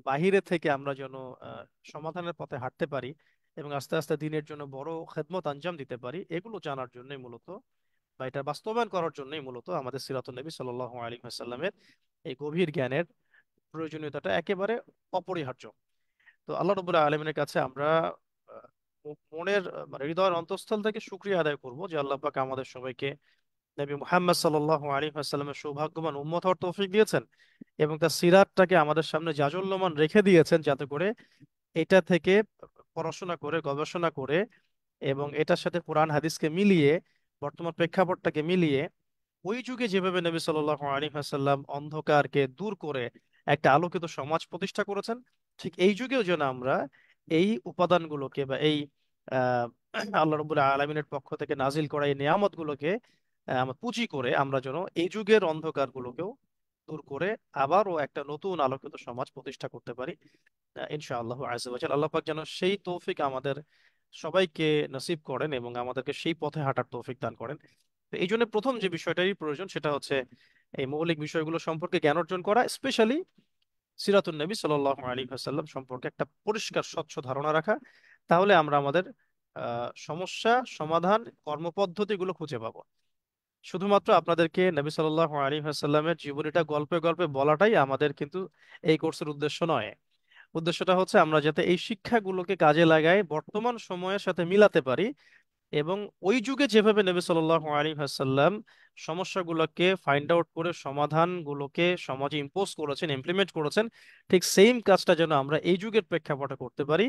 বাহিরে থেকে আমরা যেন আহ, সমাধানের পথে হাঁটতে পারি এবং আস্তে আস্তে দিনের জন্য বড় খেদমত আঞ্জাম দিতে পারি, এগুলো জানার জন্যই মূলত, বা এটা বাস্তবায়ন করার জন্যই মূলত আমাদের সিরাতুন নবী সাল্লাল্লাহু আলাইহি ওয়াসাল্লামের এই গভীর জ্ঞানের প্রয়োজনীয়তাটা একেবারে অপরিহার্য। তো আল্লাহ রাব্বুল আলামিনের কাছে আমরা মনের মানে হৃদয়ের অন্তঃস্থল থেকে শুকরিয়া আদায় করব যে আল্লাহ পাক আমাদের সবাইকে নবী মুহাম্মদ সাল্লাল্লাহু আলাইহি ওয়াসাল্লামের সৌভাগ্যবান উম্মত হওয়ার তৌফিক দিয়েছেন এবং তার সিরাতটাকে আমাদের সামনে জাজল্যমান রেখে দিয়েছেন, যাতে করে এটা থেকে পড়াশোনা করে, গবেষণা করে এবং এটার সাথে কোরআন হাদিসকে মিলিয়ে, বর্তমান প্রেক্ষাপটটাকে মিলিয়ে, ওই যুগে যেভাবে নবী সাল্লাল্লাহু আলাইহি ওয়াসাল্লাম অন্ধকারকে দূর করে একটা আলোকিত সমাজ প্রতিষ্ঠা করেছেন, ঠিক এই যুগেও যেন আমরা এই উপাদানগুলোকে বা এই আহ আল্লাহ রাব্বুল আলামিনের পক্ষ থেকে নাজিল করা এই নিয়ামতগুলোকে আমরা পুঁজি করে আমরা যেন এই যুগের অন্ধকারগুলোকেও দূর করে আবারও একটা নতুন আলোকিত সমাজ প্রতিষ্ঠা করতে পারি। ইনশাআল্লাহ আযজা ওয়া জাল। আল্লাহ পাক যেন সেই তৌফিক আমাদের সবাইকে নসিব করেন এবং আমাদেরকে সেই পথে হাঁটার তৌফিক দান করেন। তো এই জন্য প্রথম যে বিষয়টাই প্রয়োজন সেটা হচ্ছে এই মৌলিক বিষয়গুলো সম্পর্কে জ্ঞান অর্জন করা, স্পেশালি সিরাতুন নবী সাল্লাল্লাহু আলাইহি ওয়াসাল্লাম সম্পর্কে একটা পরিষ্কার স্বচ্ছ ধারণা রাখা। তাহলে আমরা আমাদের সমস্যা সমাধান কর্মপদ্ধতিগুলো খুঁজে পাবো। শুধুমাত্র আপনাদেরকে নবী সাল্লাল্লাহু আলাইহি ওয়াসাল্লামের জীবনীটা গল্পে গল্পে বলাটাই আমাদের কিন্তু এই কোর্সের উদ্দেশ্য নয়। উদ্দেশ্যটা হচ্ছে আমরা যাতে এই শিক্ষাগুলোকে কাজে লাগাই, বর্তমান সময়ের সাথে মিলাতে পারি এবং ওই যুগে যেভাবে নবী সাল্লাল্লাহু আলাইহি ওয়াসাল্লাম সমস্যাগুলোকে ফাইন্ড আউট করে সমাধানগুলোকে সমাজে ইম্পোজ করেছেন, ইমপ্লিমেন্ট করেছেন, ঠিক সেম কাজটা যেন আমরা এই যুগের প্রেক্ষাপটে করতে পারি।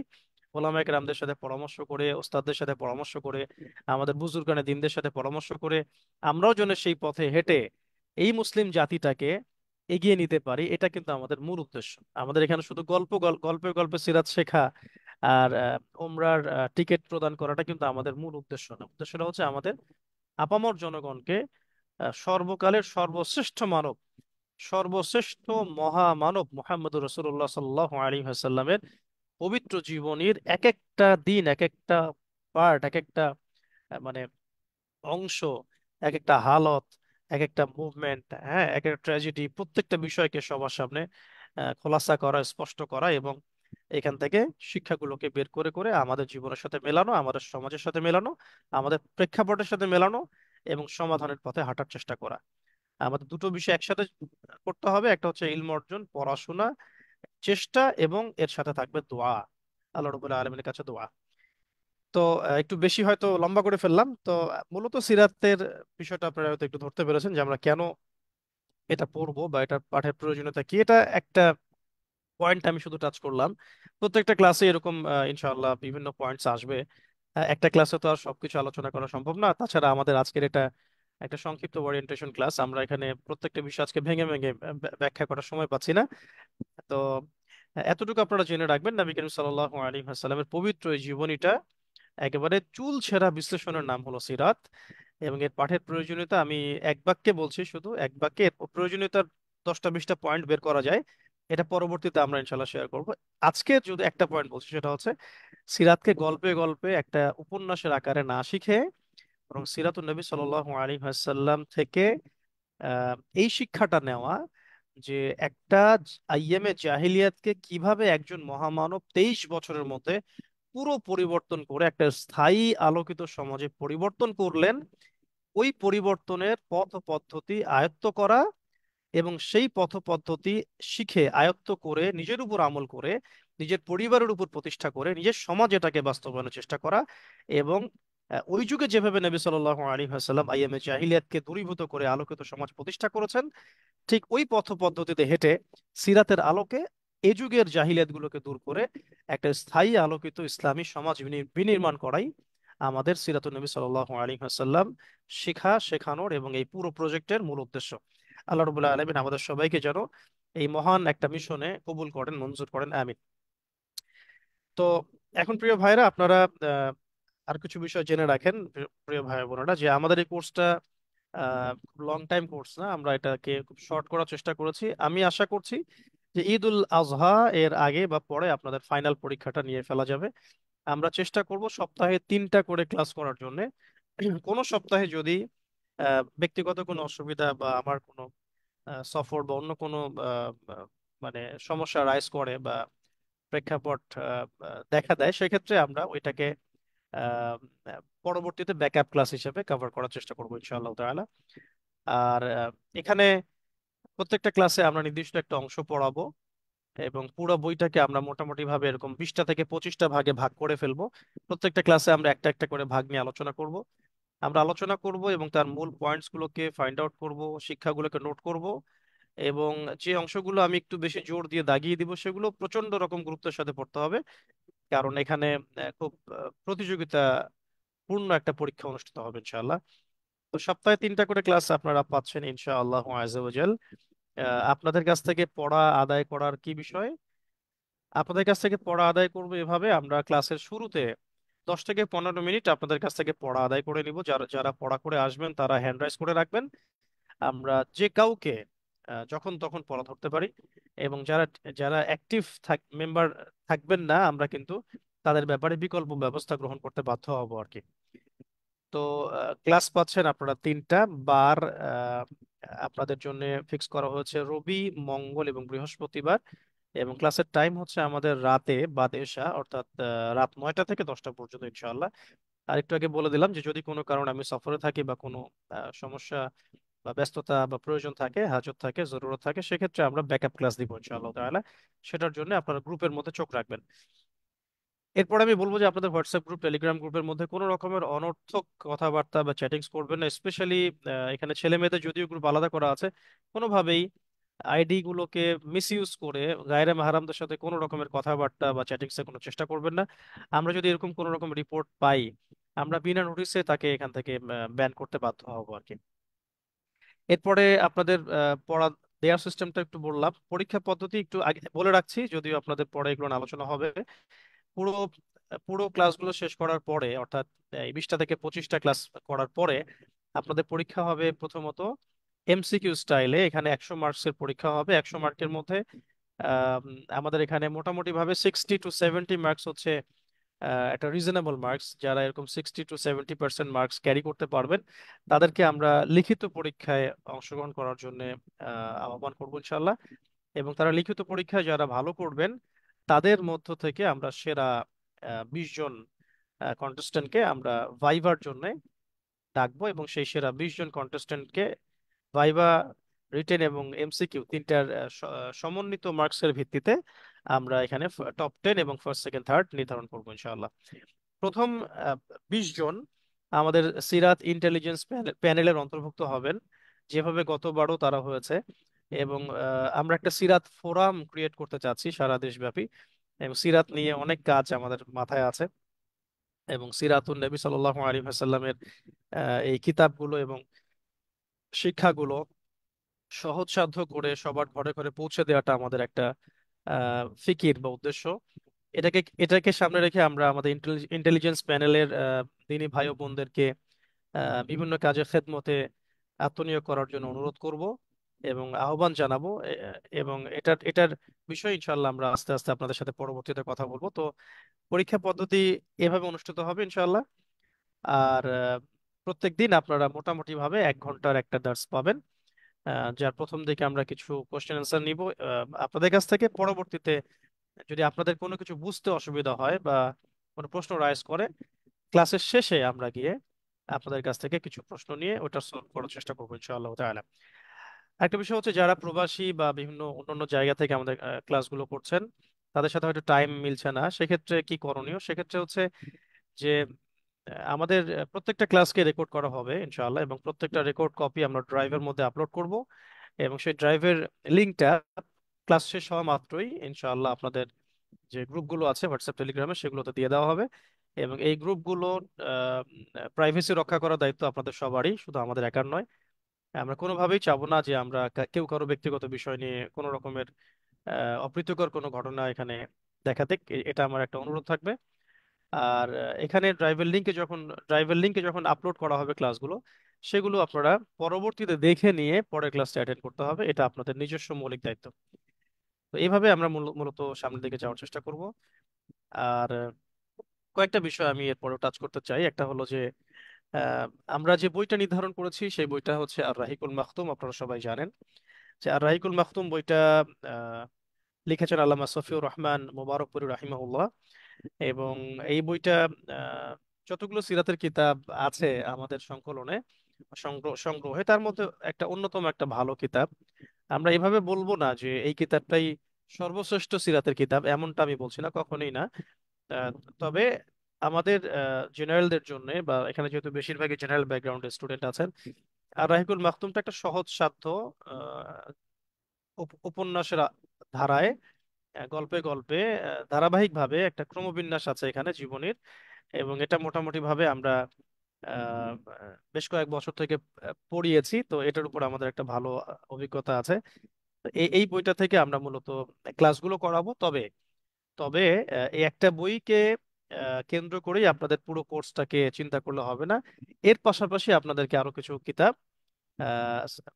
ওলামায়ে কেরামদের সাথে পরামর্শ করে, ওস্তাদদের সাথে পরামর্শ করে, আমাদের বুজুর্গানে দিনদের সাথে পরামর্শ করে আমরাও যেন সেই পথে হেঁটে এই মুসলিম জাতিটাকে এগিয়ে নিতে পারি, এটা কিন্তু আমাদের মূল উদ্দেশ্য। আমাদের এখানে শুধু গল্পে গল্পে সিরাত শেখা আর ওমরার টিকিট প্রদান করাটা কিন্তু আমাদের মূল উদ্দেশ্য না। উদ্দেশ্যটা হচ্ছে আমাদের আপামর জনগণকে সর্বকালের সর্বশ্রেষ্ঠ মানব, সর্বশ্রেষ্ঠ মহামানব মুহাম্মদুর রাসূলুল্লাহ সাল্লাল্লাহু আলাইহি ওয়াসাল্লামের পবিত্র জীবনীর এক একটা দিন, এক একটা পার্ট, এক একটা মানে অংশ, এক একটা হালত, এক একটা মুভমেন্ট, হ্যাঁ, এক একটা ট্র্যাজেডি, প্রত্যেকটা বিষয়কে সবার সামনে খোলাসা করা, স্পষ্ট করা এবং এখান থেকে শিক্ষাগুলোকে বের করে করে আমাদের জীবনের সাথে মেলানো, আমাদের সমাজের সাথে মেলানো, আমাদের প্রেক্ষাপটের সাথে মেলানো এবং সমাধানের পথে হাঁটার চেষ্টা করা। আমাদের দুটো বিষয় একসাথে করতে হবে, একটা হচ্ছে ইলম অর্জন, পড়াশোনা, চেষ্টা, এবং এর সাথে থাকবে দোয়া, আল্লাহ রাব্বুল আলামিনের কাছে দোয়া। তো একটু বেশি হয়তো লম্বা করে ফেললাম। তো মূলত সিরাতের বিষয়টা আপনারা হয়তো একটু ধরতে পেরেছেন যে আমরা কেন এটা পড়বো বা এটা পাঠের প্রয়োজনীয়তা কি। এটা একটা পয়েন্ট আমি শুধু টাচ করলাম, প্রত্যেকটা ক্লাসে এরকম ইনশাআল্লাহ বিভিন্ন পয়েন্টস আসবে। একটা ক্লাসে তো আর সবকিছু আলোচনা করা সম্ভব না, তাছাড়া আমাদের আজকের এটা একটা সংক্ষিপ্ত ওরিয়েন্টেশন ক্লাস, আমরা এখানে প্রত্যেকটা বিষয় আজকে ভেঙে ভেঙে ব্যাখ্যা করার সময় পাচ্ছি না। তো এতটুকু আপনারা জেনে রাখবেন, নবী করিম সাল্লাল্লাহু আলাইহি ওয়াসাল্লামের পবিত্র এই জীবনীটা একেবারে চুল ছেঁড়া বিশ্লেষণের নাম হলো সিরাত। এবং এর পাঠের প্রয়োজনীয়তা আমি এক বাক্যে বলছি, শুধু এক বাক্যে এর প্রয়োজনীয়তার 10টা 20টা পয়েন্ট বের করা যায়, এটা পরবর্তীতে আমরা ইনশাল্লাহ শেয়ার করব। আজকে যদি একটা পয়েন্ট বলছি সেটা হচ্ছে সিরাতকে গল্পে গল্পে একটা উপন্যাসের আকারে না শিখে বরং সিরাতুন নবী সাল্লাল্লাহু আলাইহি ওয়াসাল্লাম থেকে আহ, এই শিক্ষাটা নেওয়া যে একটা আইয়ামে জাহিলিয়াতকে কিভাবে একজন মহামানব 23 বছরের মধ্যে পুরো পরিবর্তন করে একটা স্থায়ী আলোকিত সমাজে পরিবর্তন করলেন, ওই পরিবর্তনের পথ ও পদ্ধতি আয়ত্ত করা এবং সেই পথ পদ্ধতি শিখে আয়ত্ত করে নিজের উপর আমল করে নিজের পরিবারের উপর প্রতিষ্ঠা করে নিজের সমাজ এটাকে বাস্তবায়নের চেষ্টা করা এবং ওই যুগে যেভাবে নবী সাল্লাল্লাহু আলাইহি ওয়াসাল্লাম আইয়ামে জাহিলিয়াতকে দূরীভূত করে আলোকিত সমাজ প্রতিষ্ঠা করেছেন, ঠিক ওই পথ পদ্ধতিতে হেঁটে সিরাতের আলোকে এ যুগের জাহিলিয়াত গুলোকে দূর করে একটা স্থায়ী আলোকিত ইসলামী সমাজ বিনির্মাণ করাই আমাদের সিরাতুন নবী সাল্লাল্লাহু আলাইহি ওয়াসাল্লাম শিখা শেখানোর এবং এই পুরো প্রজেক্টের মূল উদ্দেশ্য। আল্লাহ রাব্বুল আলামিন আমাদের সবাইকে যেন এই মহান একটা মিশনে কবুল করেন, মঞ্জুর করেন, আমিন। তো এখন প্রিয় ভাইরা, আপনারা আহ, আর কিছু বিষয় জেনে রাখেন, প্রিয় ভাই বোনেরা, যে আমাদের এই কোর্সটা লং টাইম কোর্স না, আমরা এটাকে খুব শর্ট করার চেষ্টা করেছি। আমি আশা করছি যে ঈদ উল আজহা এর আগে বা পরে আপনাদের ফাইনাল পরীক্ষাটা নিয়ে ফেলা যাবে। আমরা চেষ্টা করব সপ্তাহে 3টা করে ক্লাস করার জন্য। কোনো সপ্তাহে যদি ব্যক্তিগত কোনো অসুবিধা বা আমার কোনো সফর বা অন্য কোনো আহ, আহ, মানে সমস্যা রাইজ করে বা প্রেক্ষাপট দেখা দেয়, সেক্ষেত্রে আমরা ওইটাকে আহ, পরবর্তীতে ব্যাকআপ ক্লাস হিসেবে কভার করার চেষ্টা করবো ইনশাআল্লাহ তাআলা। আর এখানে প্রত্যেকটা ক্লাসে আমরা নির্দিষ্ট একটা অংশ পড়াবো এবং পুরো বইটাকে আমরা মোটামুটি ভাবে এরকম 20টা থেকে 25টা ভাগে ভাগ করে ফেলবো। প্রত্যেকটা ক্লাসে আমরা একটা একটা করে ভাগ নিয়ে আলোচনা করব। আমরা আলোচনা করব এবং তার মূল পয়েন্টস গুলোকে ফাইন্ড আউট করব, শিক্ষাগুলোকে নোট করব এবং যে অংশগুলো আমি একটু বেশি জোর দিয়ে দাগিয়ে দিব সেগুলো প্রচন্ড রকম গুরুত্বের সাথে পড়তে হবে, কারণ এখানে খুব প্রতিযোগিতা পূর্ণ একটা পরীক্ষা অনুষ্ঠিত হবে ইনশাআল্লাহ। তো সপ্তাহে 3টা করে ক্লাস আপনারা পাচ্ছেন ইনশাআল্লাহ আযজা ওয়াজাল। আপনাদের কাছ থেকে পড়া আদায় করার কি বিষয়, আপনাদের কাছ থেকে পড়া আদায় করবো এভাবে, আমরা ক্লাসের শুরুতে 10 থেকে 15 মিনিট আপনাদের কাছ থেকে পড়া আদায় করে নিব। যারা যারা পড়া করে আসবেন তারা হ্যান্ড রাইজ করে রাখবেন। আমরা যে কাউকে যখন তখন পড়া ধরতে পারি এবং যারা যারা অ্যাক্টিভ মেম্বার থাকবেন না, আমরা কিন্তু তাদের ব্যাপারে বিকল্প ব্যবস্থা গ্রহণ করতে বাধ্য হব আর কি। তো ক্লাস পাচ্ছেন আপনারা 3টা বার। আহ, আপনাদের জন্য ফিক্স করা হয়েছে রবি, মঙ্গল এবং বৃহস্পতিবার, এবং ক্লাসের টাইম হচ্ছে আমাদের রাতে বাদ এশা, অর্থাৎ রাত 9টা থেকে 10টা পর্যন্ত ইনশাআল্লাহ। আর একটু আগে বলে দিলাম যে যদি কোনো কারণে আমি সফরে থাকি বা কোনো সমস্যা বা ব্যস্ততা বা প্রয়োজন থাকে, হাজত থাকে, জরুরত থাকে, সেক্ষেত্রে আমরা ব্যাকআপ ক্লাস দিব ইনশাআল্লাহ তাআলা। সেটার জন্য আপনারা গ্রুপের মধ্যে চোখ রাখবেন। এরপর আমি বলবো যে আপনাদের হোয়াটসঅ্যাপ গ্রুপ, টেলিগ্রাম গ্রুপের মধ্যে কোনো রকমের অনর্থক কথাবার্তা বা চ্যাটিংস করবেন না। স্পেশালি এখানে ছেলে মেয়েদের যদিও গ্রুপ আলাদা করা আছে, কোনোভাবেই আইডি গুলোকে মিস ইউজ করে গায়রে মাহারামদের সাথে কোনো রকমের কথাবার্তা বা চ্যাটিংস এর কোনো চেষ্টা করবেন না। আমরা যদি এরকম কোনো রকম রিপোর্ট পাই, আমরা বিনা নোটিসে তাকে এখান থেকে ব্যান করতে বাধ্য হবো আর কি। এরপরে আপনাদের পড়া দেওয়ার সিস্টেমটা একটু বললাম, পরীক্ষা পদ্ধতি একটু আগে বলে রাখছি, যদিও আপনাদের পরে এগুলো নিয়ে আলোচনা হবে। পুরো পুরো ক্লাসগুলো শেষ করার পরে, অর্থাৎ এই 20টা থেকে 25টা ক্লাস করার পরে আপনাদের পরীক্ষা হবে প্রথমত এমসিকিউ স্টাইলে। এখানে 100 মার্কসের পরীক্ষা হবে। 100 মার্কের মধ্যে আম, আমাদের এখানে মোটামুটি ভাবে 60 to 70 মার্কস হচ্ছে একটা রিজনেবল মার্কস। যারা এরকম 60 to 70% মার্কস ক্যারি করতে পারবেন তাদেরকে আমরা লিখিত পরীক্ষায় অংশগ্রহণ করার জন্য আহ্বান করবো ইনশাল্লাহ। এবং তারা লিখিত পরীক্ষায় যারা ভালো করবেন তাদের মধ্য থেকে আমরা সেরা 20 জন কন্টেস্টেন্টকে আমরা ভাইভার জন্য ডাকবো এবং সেই সেরা 20 জন কন্টেস্টেন্টকে ভাইভা, রিটেন এবং এমসিকিউ তিনটার সমন্বিত মার্কসের ভিত্তিতে আমরা এখানে টপ 10 এবং ফার্স্ট সেকেন্ড থার্ড নির্ধারণ করবো ইনশাআল্লাহ। প্রথম 20 জন আমাদের সিরাত ইন্টেলিজেন্স প্যানেলের অন্তর্ভুক্ত হবেন, যেভাবে গতবারও তারা হয়েছে। এবং আমরা একটা সিরাত ফোরাম ক্রিয়েট করতে চাচ্ছি সারা দেশব্যাপী, এবং সিরাত নিয়ে অনেক কাজ আমাদের মাথায় আছে। এবং সিরাতুন নবী সাল্লাল্লাহু আলাইহি ওয়াসাল্লামের এই কিতাবগুলো এবং শিক্ষাগুলো সহজসাধ্য করে সবার ঘরে ঘরে পৌঁছে দেওয়াটা আমাদের একটা ফিকির বা উদ্দেশ্য। এটাকে সামনে রেখে আমরা আমাদের ইন্টেলিজেন্স প্যানেলের দিনী ভাই ও বোনদেরকে বিভিন্ন কাজে খেদমতে আত্মনিয়োগ করার জন্য অনুরোধ করব এবং আহ্বান জানাবো। এবং এটার বিষয় ইনশাল্লাহ আমরা আস্তে আস্তে আপনাদের সাথে পরবর্তীতে কথা বলবো। তো পরীক্ষা পদ্ধতি এভাবে অনুষ্ঠিত হবে ইনশাল্লাহ। আর প্রত্যেক দিন আপনারা মোটামুটি ভাবে 1 ঘন্টার একটা দার্স পাবেন, যার প্রথম দিকে আমরা কিছু কোশ্চেন অ্যান্সার নিব আপনাদের কাছ থেকে। পরবর্তীতে যদি আপনাদের কোনো কিছু বুঝতে অসুবিধা হয় বা কোনো প্রশ্ন রাইজ করে, ক্লাসের শেষে আমরা গিয়ে আপনাদের কাছ থেকে কিছু প্রশ্ন নিয়ে ওটা সলভ করার চেষ্টা করবো ইনশাআল্লাহ তাআলা। একটা বিষয় হচ্ছে যারা প্রবাসী বা বিভিন্ন অন্যান্য জায়গা থেকে আমাদের ক্লাসগুলো করছেন, তাদের সাথে হয়তো টাইম মিলছে না, সেক্ষেত্রে কি করণীয়? সেক্ষেত্রে হচ্ছে যে আমাদের প্রত্যেকটা ক্লাসকে রেকর্ড করা হবে ইনশাআল্লাহ, এবং প্রত্যেকটা রেকর্ড কপি আমরা ড্রাইভের মধ্যে আপলোড করব, এবং সেই ড্রাইভের লিঙ্কটা ক্লাস শেষ হওয়া মাত্রই ইনশাআল্লাহ আপনাদের যে গ্রুপগুলো আছে হোয়াটসঅ্যাপ টেলিগ্রামে সেগুলোতে দিয়ে দেওয়া হবে। এবং এই গ্রুপগুলো প্রাইভেসি রক্ষা করার দায়িত্ব আপনাদের সবারই, শুধু আমাদের একার নয়। আমরা কোনোভাবেই চাবো না যে আমরা কেউ কারো ব্যক্তিগত বিষয় নিয়ে কোনো রকমের অপ্রীতিকর কোনো ঘটনা এখানে দেখাতে, এটা আমার একটা অনুরোধ থাকবে। আর এখানে ড্রাইভের লিঙ্কে যখন আপলোড করা হবে ক্লাসগুলো, সেগুলো আপনারা পরবর্তীতে দেখে নিয়ে পরের ক্লাসটা অ্যাটেন্ড করতে হবে, এটা আপনাদের নিজস্ব মৌলিক দায়িত্ব। তো এইভাবে আমরা মূলত সামনের দিকে যাওয়ার চেষ্টা করব। আর কয়েকটা বিষয় আমি এরপরে টাচ করতে চাই। একটা হলো যে আহ, আমরা যে বইটা নির্ধারণ করেছি সেই বইটা হচ্ছে আর রাহিকুল মাখতুম, আপনারা সবাই জানেন যে আর রাহিকুল মাখতুম বইটা আহ, লিখেছেন আল্লামা সফিউর রহমান মুবারকপুরি রাহিমাহুল্লাহ। এবং এই বইটা আহ, যতগুলো সিরাতের কিতাব আছে আমাদের সংকলনে, সংগ্রহে, তার মধ্যে একটা অন্যতম একটা ভালো কিতাব। আমরা এভাবে বলবো না যে এই কিতাবটাই সর্বশ্রেষ্ঠ সিরাতের কিতাব, এমনটা আমি বলছি না, কখনোই না। আহ, তবে আমাদের জেনারেলদের জন্য, বা এখানে যেহেতু বেশিরভাগই জেনারেল ব্যাকগ্রাউন্ডের স্টুডেন্ট আছেন, আর রাহিকুল মাখতুমটা একটা সহজ সাধ্য উপন্যাসের ধারায়, গল্পে গল্পে ধারাবাহিকভাবে একটা ক্রমবিন্যাস আছে এখানে জীবনের। এবং এটা মোটামুটি ভাবে আমরা আহ, বেশ কয়েক বছর থেকে পড়িয়েছি, তো এটার উপর আমাদের একটা ভালো অভিজ্ঞতা আছে। তো এই বইটা থেকে আমরা মূলত ক্লাসগুলো করাবো। তবে তবে এই একটা বইকে কেন্দ্র করেই আপনাদের পুরো কোর্সটাকে চিন্তা করলে হবে না। এর পাশাপাশি আপনাদেরকে আরো কিছু কিতাব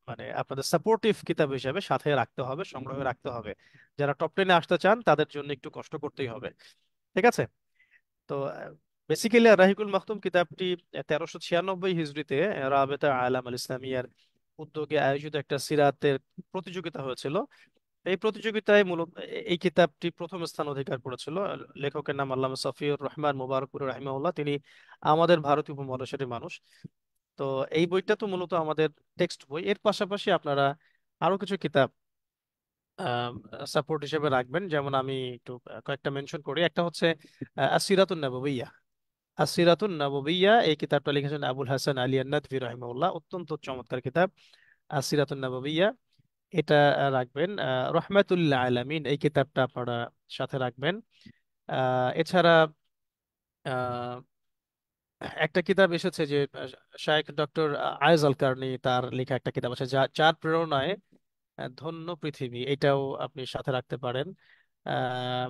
মানে আপনাদের সাপোর্টিভ কিতাব হিসেবে সাথে রাখতে হবে, সংগ্রহে রাখতে হবে। যারা টপ 10-এ আসতে চান তাদের জন্য একটু কষ্ট করতেই হবে। ঠিক আছে? তো বেসিক্যালি রাহিকুল মাখতুম কিতাবটি 1396 হিজরিতে রাবেতা আলাম আল ইসলামিয়ার উদ্যোগে আয়োজিত একটা সিরাতের প্রতিযোগিতা হয়েছিল। এই প্রতিযোগিতায় মূলত এই কিতাবটি প্রথম স্থান অধিকার করেছিল। লেখকের নাম আল্লামা সফিউর রহমান মুবারকপুর রাহিমাহুল্লাহ, তিনি আমাদের ভারতীয় উপমহাদেশের মানুষ। তো এই বইটা তো মূলত আমাদের টেক্সট বই, এর পাশাপাশি আপনারা আরো কিছু কিতাব সাপোর্ট হিসেবে রাখবেন। যেমন আমি একটু কয়েকটা মেনশন করি। একটা হচ্ছে আসিরাতুন নববিয়্যাহ। আসিরাতুন নববিয়্যাহ এই কিতাবটা লিখেছেন আবুল হাসান আলী আন-নাদভী রাহিমাহুল্লাহ, অত্যন্ত চমৎকার কিতাব আসিরাতুন নববিয়্যাহ। এটা রাখবেন। রহমাতুল্লাহ আলামিন এই কিতাবটা আপনারা সাথে রাখবেন। এছাড়া আহ, একটা কিতাব এসেছে যে শায়েখ ডক্টর আয়েজ আল কারনি তার লেখা একটা কিতাব আছে, যার প্রেরণায় ধন্য পৃথিবী, এটাও আপনি সাথে রাখতে পারেন। আহ,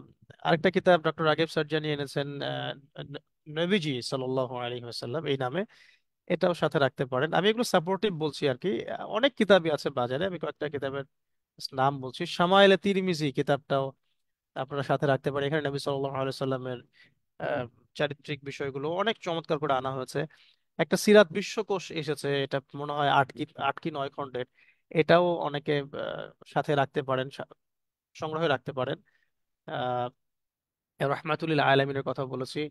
আরেকটা কিতাব ডক্টর রাগিব সার্জানি এনেছেন, নবীজি সাল্লাল্লাহু আলাইহি ওয়াসাল্লাম এই নামে, এটাও সাথে রাখতে পারেন। আমি এগুলো সাপোর্টিভ বলছি আর কি। অনেক কিতাবই আছে বাজারে, আমি কয়েকটা কিতাবের নাম বলছি। শামাইলে তিরমিজি কিতাবটাও আপনারা সাথে রাখতে পারেন। এখানে নবী সাল্লাল্লাহু আলাইহি সাল্লামের আহ, চারিত্রিক বিষয়গুলো অনেক চমৎকার করে আনা হয়েছে। একটা সিরাত বিশ্বকোষ এসেছে, এটা মনে হয় 8 কি 9 খণ্ডের, এটাও অনেকে সাথে রাখতে পারেন, সংগ্রহে রাখতে পারেন। আহ রহমাতুল্লিল আলমিনের কথা বলেছি।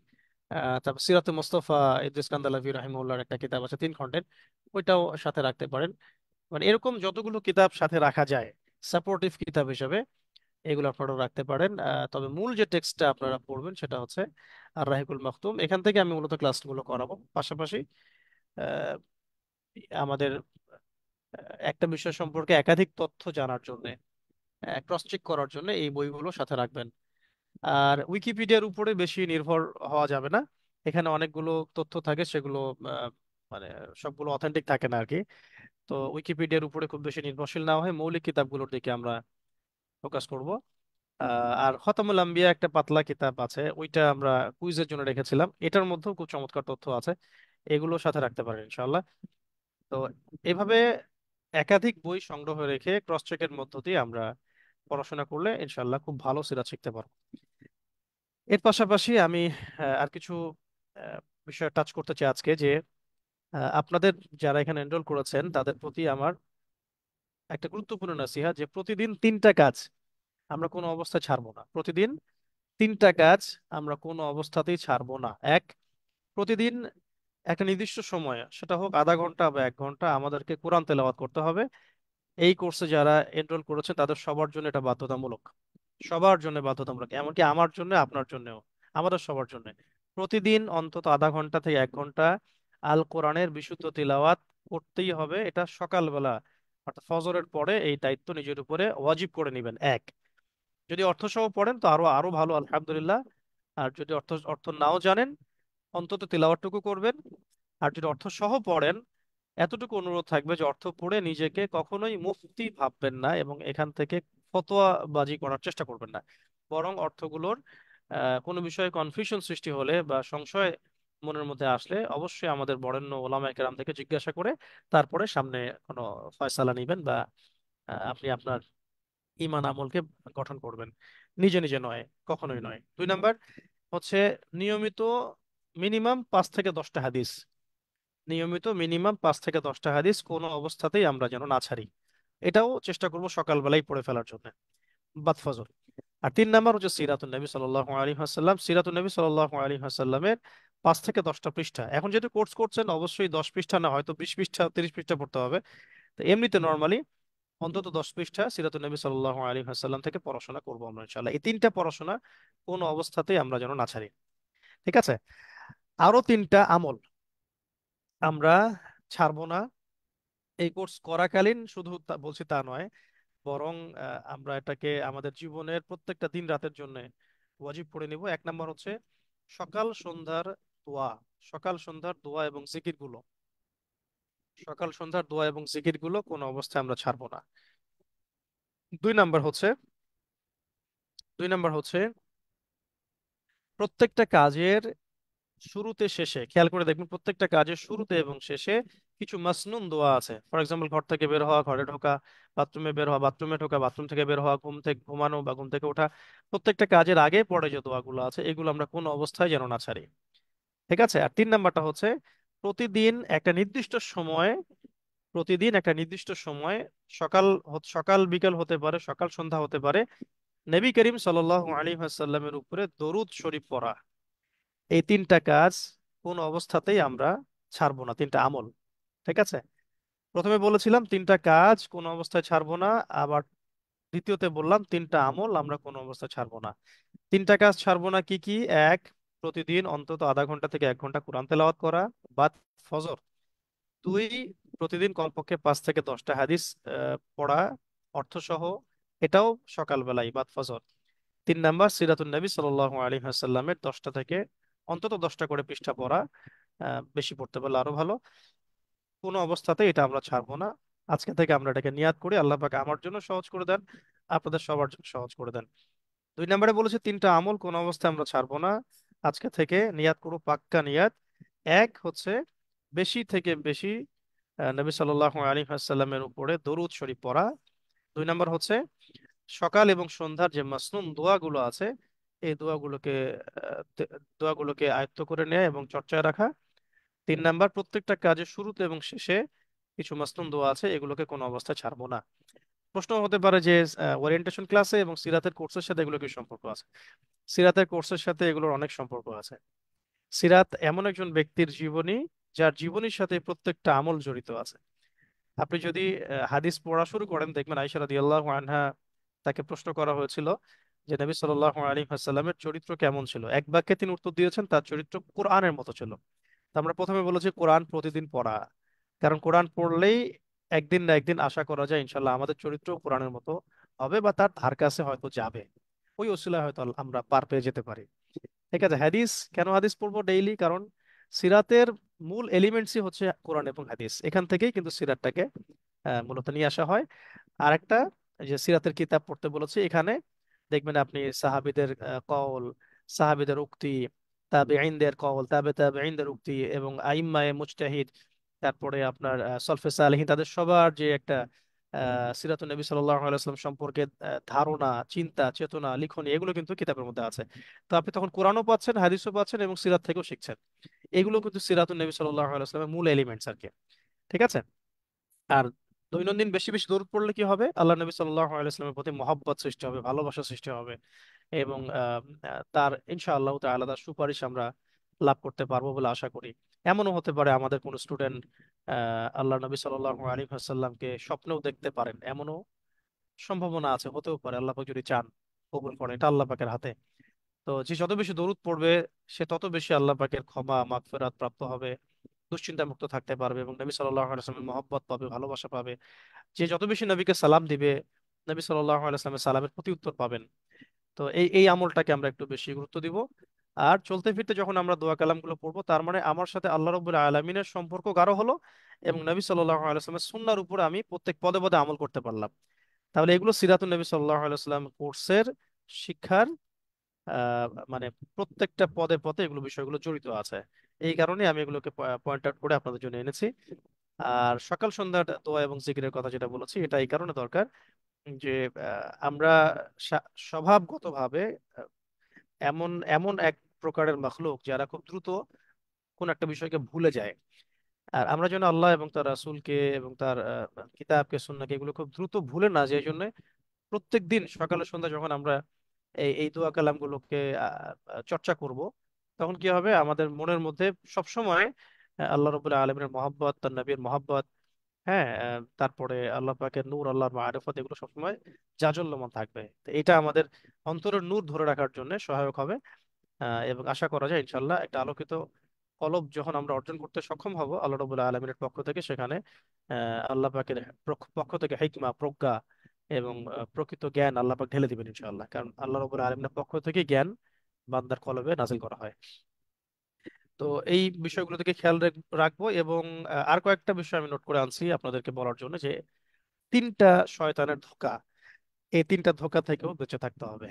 তারপর সিরাতে মোস্তফা ইদ্রিস কান্দালাভি রাহিমাহুল্লাহর একটা কিতাব আছে 3 খণ্ডের, ওইটাও সাথে রাখতে পারেন। মানে এরকম যতগুলো কিতাব সাথে রাখা যায় সাপোর্টিভ কিতাব হিসেবে, এগুলো আপনারা রাখতে পারেন। তবে মূল যে টেক্সটটা আপনারা পড়বেন সেটা হচ্ছে আর রাহিকুল মাখতুম। এখান থেকে আমি মূলত ক্লাসগুলো করাবো। পাশাপাশি আহ, আমাদের একটা বিষয় সম্পর্কে একাধিক তথ্য জানার জন্য, ক্রস চেক করার জন্য এই বইগুলো সাথে রাখবেন। আর উইকিপিডিয়ার উপরে বেশি নির্ভর হওয়া যাবে না। এখানে অনেকগুলো তথ্য থাকে, সেগুলো আহ, মানে সবগুলো অথেন্টিক থাকে না আর কি। তো উইকিপিডিয়ার উপরে খুব বেশি নির্ভরশীল না হয়ে মৌলিক কিতাবগুলোর দিকে আমরা ফোকাস করব। আর খতামুল আম্বিয়া একটা পাতলা কিতাব আছে, ওইটা আমরা কুইজের জন্য রেখেছিলাম, এটার মধ্যেও খুব চমৎকার তথ্য আছে, এগুলো সাথে রাখতে পারেন ইনশাল্লাহ। তো এভাবে একাধিক বই সংগ্রহ রেখে ক্রস চেকের মধ্য দিয়ে আমরা পড়াশোনা করলে ইনশাল্লাহ খুব ভালো সিরাত শিখতে পারবো। এর পাশাপাশি আমি আর কিছু আহ, বিষয় টাচ করতে চাই আজকে, যে আপনাদের যারা এখানে এনরোল করেছেন তাদের প্রতি আমার একটা গুরুত্বপূর্ণ নাসিহা, যে প্রতিদিন 3টা কাজ আমরা কোনো অবস্থায় ছাড়বো না। প্রতিদিন 3টা কাজ আমরা কোনো অবস্থাতেই ছাড়বো না। এক, প্রতিদিন একটা নির্দিষ্ট সময়, সেটা হোক আধা ঘন্টা বা 1 ঘন্টা, আমাদেরকে কোরআন তেলাওয়াত করতে হবে। এই কোর্সে যারা এনরোল করেছে তাদের সবার জন্য এটা বাধ্যতামূলক। সবার জন্য বাধ্যতামূলক, এমনকি আমার জন্য, আপনার জন্যও, আমাদের সবার জন্য। প্রতিদিন অন্তত আধা ঘন্টা থেকে 1 ঘন্টা আল কোরআনের বিশুদ্ধ তিলাওয়াত করতেই হবে। এটা সকালবেলা অর্থাৎ ফজরের পরে এই দায়িত্ব নিজের উপরে ওয়াজিব করে নেবেন। এক, যদি অর্থসহ পড়েন তো আরো আরো ভালো, আলহামদুলিল্লাহ। আর যদি অর্থ অর্থ নাও জানেন, অন্তত তিলাওয়াতটুকু করবেন। আর যদি অর্থ সহ পড়েন, এতটুকু অনুরোধ থাকবে যে অর্থ পড়ে নিজেকে কখনোই মুফতি ভাববেন না এবং এখান থেকে ফতোয়াবাজি করার চেষ্টা করবেন না। বরং অর্থগুলোর কোনো বিষয়ে কনফিউশন সৃষ্টি হলে বা সংশয় মনের মধ্যে আসলে অবশ্যই আমাদের বরেণ্য ওলামায়ে কেরাম থেকে জিজ্ঞাসা করে তারপরে সামনে কোনো ফয়সালা নেবেন, বা আপনি আপনার ঈমান আমলকে গঠন করবেন। নিজে নিজে নয়, কখনোই নয়। 2 নাম্বার হচ্ছে নিয়মিত মিনিমাম 5 থেকে 10টা হাদিস। নিয়মিত মিনিমাম 5 থেকে 10টা হাদিস কোনো অবস্থাতেই আমরা যেন না ছাড়ি। এটাও চেষ্টা করব সকালবেলায় পড়ে ফেলার জন্য, বাদ ফজর। আর 3 নাম্বার হচ্ছে সিরাতুন নবী সাল্লাল্লাহু আলাইহি ওয়াসাল্লাম। সিরাতুন নবী সাল্লাল্লাহু আলাইহি ওয়াসাল্লামের 5 থেকে 10টা পৃষ্ঠা। এখন যেহেতু কোর্স করছেন, অবশ্যই 10 পৃষ্ঠা না, হয়তো 20 পৃষ্ঠা 30 পৃষ্ঠা পড়তে হবে। তো এমনিতে নর্মালি অন্তত 10 পৃষ্ঠা সিরাতুন নবী সাল্লাল্লাহু আলাইহি ওয়াসাল্লাম থেকে পড়াশোনা করবো আমরা ইনশাআল্লাহ। এই 3টা পড়াশোনা কোনো অবস্থাতেই আমরা যেন না ছাড়ি। ঠিক আছে? আরো 3টা আমল আমরা ছাড়বো না। এই কোর্স করাকালীন শুধু বলছি তা নয়, বরং আমরা এটাকে আমাদের জীবনের প্রত্যেকটা দিন রাতের জন্য ওয়াজিব করে নিব। 1 নাম্বার হচ্ছে সকাল সন্ধ্যার দোয়া। সকাল সন্ধ্যার দোয়া এবং জিকির গুলো, সকাল সন্ধ্যার দোয়া এবং জিকির গুলো কোনো অবস্থায় আমরা ছাড়বো না। 2 নাম্বার হচ্ছে 2 নাম্বার হচ্ছে প্রত্যেকটা কাজের শুরুতে শেষে খেয়াল করে দেখবেন, প্রত্যেকটা কাজের শুরুতে এবং শেষে কিছু মাসনুন দোয়া আছে। ফর এক্সাম্পল, ঘর থেকে বের হওয়া, ঘরে ঢোকা, বাথরুমে বের হওয়া, বাথরুমে ঢোকা, বাথরুম থেকে বের হওয়া, ঘুম থেকে ঘুমানো বা ঘুম থেকে ওঠা, প্রত্যেকটা কাজের আগে পরে যে দোয়াগুলো আছে এগুলো আমরা কোনো অবস্থায় যেন না ছাড়ি। ঠিক আছে? আর 3 নাম্বারটা হচ্ছে প্রতিদিন একটা নির্দিষ্ট সময়ে, প্রতিদিন একটা নির্দিষ্ট সময়ে, সকাল সকাল বিকাল হতে পারে, সকাল সন্ধ্যা হতে পারে, নবী করিম সাল্লাল্লাহু আলাইহি ওয়াসাল্লামের উপরে দরুদ শরীফ পড়া। এই 3টা কাজ কোন অবস্থাতেই আমরা ছাড়বো না, 3টা আমল। ঠিক আছে? প্রথমে বলেছিলাম 3টা কাজ কোন অবস্থায় ছাড়বো না, আবার দ্বিতীয়তে বললাম 3টা আমল আমরা কোন অবস্থায় ছাড়বো না। 3টা কাজ ছাড়বো না কি কি? এক, প্রতিদিন অন্তত আধা ঘন্টা থেকে 1 ঘন্টা কোরআন তেলাওয়াত করা বা ফজর। 2, প্রতিদিন কমপক্ষে 5 থেকে 10টা হাদিস পড়া অর্থসহ, এটাও সকালবেলায় বাদ ফজর। 3 নাম্বার সিরাতুন নবী সাল্লাল্লাহু আলাইহি ওয়াসাল্লামের অন্তত 10টা করে পৃষ্ঠা পড়া, বেশি পড়তে পারলে আরো ভালো। কোনো অবস্থাতে এটা আমরা ছাড়বো না। আজকে থেকে আমরা এটাকে নিয়াত করি, আল্লাহ পাক আমার জন্য সহজ করে দেন, আপনাদের সবার জন্য সহজ করে দেন। 2 নাম্বারে বলেছে 3টা আমল কোনো অবস্থায় আমরা ছাড়বো না। আজকে থেকে নিয়াত করো, পাক্কা নিয়াত। এক হচ্ছে বেশি থেকে বেশি নবী সাল্লাল্লাহু আলাইহি ওয়াসাল্লামের উপরে দরুদ শরীফ পড়া। 2 নাম্বার হচ্ছে সকাল এবং সন্ধ্যার যে মাসনুন দোয়াগুলো আছে এই দোয়াগুলোকে আয়ত্ত করে নেয় এবং চর্চায় রাখা। 3 নাম্বার প্রত্যেকটা কাজের শুরুতে এবং শেষে কিছু মাসনুন দোয়া আছে, এগুলোকে কোনো অবস্থায় ছাড়বো না। প্রশ্ন হতে পারে যে ওরিয়েন্টেশন ক্লাসে এবং সিরাতের কোর্সের সাথে এগুলো কি সম্পর্ক আছে? সিরাতের কোর্সের সাথে এগুলোর অনেক সম্পর্ক আছে। সিরাত এমন একজন ব্যক্তির জীবনী যার জীবনীর সাথে প্রত্যেকটা আমল জড়িত আছে। আপনি যদি হাদিস পড়া শুরু করেন, দেখবেন আয়েশা রাদিয়াল্লাহু আনহা, তাকে প্রশ্ন করা হয়েছিল যে নবী সাল্লাল্লাহু আলাইহি ওয়াসাল্লামের চরিত্র কেমন ছিল। এক বাক্যে তিনি উত্তর দিয়েছেন তার চরিত্র কোরআনের মতো ছিল। তো আমরা প্রথমে বলেছি কোরআন প্রতিদিন পড়া, কারণ কোরআন পড়লেই একদিন না একদিন আশা করা যায় ইনশাল্লাহ আমাদের চরিত্র কোরআনের মতো হবে বা তার ধার কাছে হয়তো যাবে। ওই ওসিলায় হয়তো আমরা পার পেয়ে যেতে পারি। ঠিক আছে? হাদিস কেন হাদিস পড়বো ডেইলি? কারণ সিরাতের মূল এলিমেন্টসই হচ্ছে কোরআন এবং হাদিস। এখান থেকেই কিন্তু সিরাতটাকে মূলত নিয়ে আসা হয়। আর একটা, যে সিরাতের কিতাব পড়তে বলেছি, এখানে দেখবেন আপনি সাহাবীদের কওল, সাহাবীদের উক্তি, তাবেঈনদের কওল, তাবেঈনদের উক্তি এবং আইম্মায়ে মুজতাহিদ, তারপরে আপনার সলফে সালেহিন, তাদের সবার যে একটা সিরাতুন নবী সাল্লাল্লাহু আলাইহি ওয়াসাল্লাম সম্পর্কে ধারণা, চিন্তা, চেতনা, লিখনি, এগুলো কিন্তু কিতাবের মধ্যে আছে। তো আপনি তখন কোরআনও পাচ্ছেন, হাদিসও পাচ্ছেন এবং সিরাত থেকেও শিখছেন। এগুলো কিন্তু সিরাতুন নবী সাল্লাল্লাহু আলাইহি ওয়াসাল্লামের মূল এলিমেন্টস আর কি। ঠিক আছে? আর দৈনন্দিন বেশি বেশি দরুদ পড়লে কি হবে? আল্লাহ নবী সাল্লাল্লাহু আলাইহি ওয়াসাল্লামের প্রতি মহব্বত সৃষ্টি হবে, ভালোবাসা সৃষ্টি হবে এবং তার ইনশাআল্লাহ তাআলা তার সুপারিশ আমরা লাভ করতে পারবো বলে আশা করি। এমনও হতে পারে আমাদের কোনো স্টুডেন্ট আল্লাহ নবী সাল্লাল্লাহু আলাইহি ওয়াসাল্লামকে স্বপ্নেও দেখতে পারেন, এমনও সম্ভাবনা আছে, হতেও পারে। আল্লাহ পাক যদি চান, কবুল করেন, এটা আল্লাহ পাকের হাতে। তো যে যত বেশি দরুদ পড়বে, সে তত বেশি আল্লাহ পাকের ক্ষমা মাগফিরাত প্রাপ্ত হবে, দুশ্চিন্তা মুক্ত থাকতে পারবে, এবং নবী সাল্লাল্লাহু আলাইহি ওয়াসাল্লামের মহব্বত পাবে, ভালোবাসা পাবে। যে যত বেশি নবীকে সালাম দিবে, নবী সাল্লাল্লাহু আলাইহি ওয়াসাল্লামের সালামের প্রতি উত্তর পাবেন। তো এই এই আমলটাকে আমরা একটু বেশি গুরুত্ব দিব। আর চলতে ফিরতে যখন আমরা দোয়া কালামগুলো পড়বো, তার মানে আমার সাথে আল্লাহ রাব্বুল আলামিনের সম্পর্ক গাঢ় হলো, এবং নবী সাল্লাল্লাহু আলাইহি ওয়াসাল্লামের সুন্নাহর উপরে আমি প্রত্যেক পদে পদে আমল করতে পারলাম। তাহলে এগুলো সিরাতুন নবী সাল্লাল্লাহু আলাইহি ওয়াসাল্লাম কোর্সের শিক্ষার আহ, মানে প্রত্যেকটা পদে পদে এগুলো বিষয়গুলো জড়িত আছে। এই কারণে আমি এগুলোকে পয়েন্ট আউট করে আপনাদের জন্য এনেছি। আর সকাল সন্ধ্যা দোয়া এবং জিকিরের কথা যেটা বলেছি, এটা এই কারণে দরকার যে আমরা স্বভাবগতভাবে আহ, এমন এমন এক প্রকারের মাখলুক যারা খুব দ্রুত কোন একটা বিষয়কে ভুলে যায়। আর আমরা যেন আল্লাহ এবং তার রাসূলকে এবং তার কিতাবকে, সুন্নাহকে, এগুলো খুব দ্রুত ভুলে না যায়, এই জন্য প্রত্যেক দিন সকালে সন্ধ্যা যখন আমরা এই এই দোয়া কালামগুলোকে চর্চা করব, তখন কি হবে, আমাদের মনের মধ্যে সবসময় আল্লাহ রাব্বুল আলামিনের মহব্বত, তার নবীর মহব্বত, হ্যাঁ, তারপরে আল্লাহ পাকের নূর, আল্লাহর মারিফত, এগুলো সবসময় জাজল্যমান থাকবে। তো এটা আমাদের অন্তরের নূর ধরে রাখার জন্য সহায়ক হবে। এবং আশা করা যায় ইনশাল্লাহ একটা আলোকিত কলব যখন আমরা অর্জন করতে সক্ষম হব আল্লাহ রাব্বুল আলামিনের পক্ষ থেকে, সেখানে আল্লাহ পাকের পক্ষ থেকে হিকমা, প্রজ্ঞা এবং প্রকৃত জ্ঞান আল্লাহ পাক ঢেলে দিবেন ইনশাআল্লাহ। কারণ আল্লাহ রাব্বুল আলামিনের পক্ষ থেকে জ্ঞান বান্দার কলবে নাজিল করা হয়। তো এই বিষয়গুলো থেকে খেয়াল রাখবো। এবং আর কয়েকটা বিষয় আমি নোট করে আনছি আপনাদেরকে বলার জন্য, যে তিনটা শয়তানের ধোঁকা, এই তিনটা ধোঁকা থেকেও বেঁচে থাকতে হবে।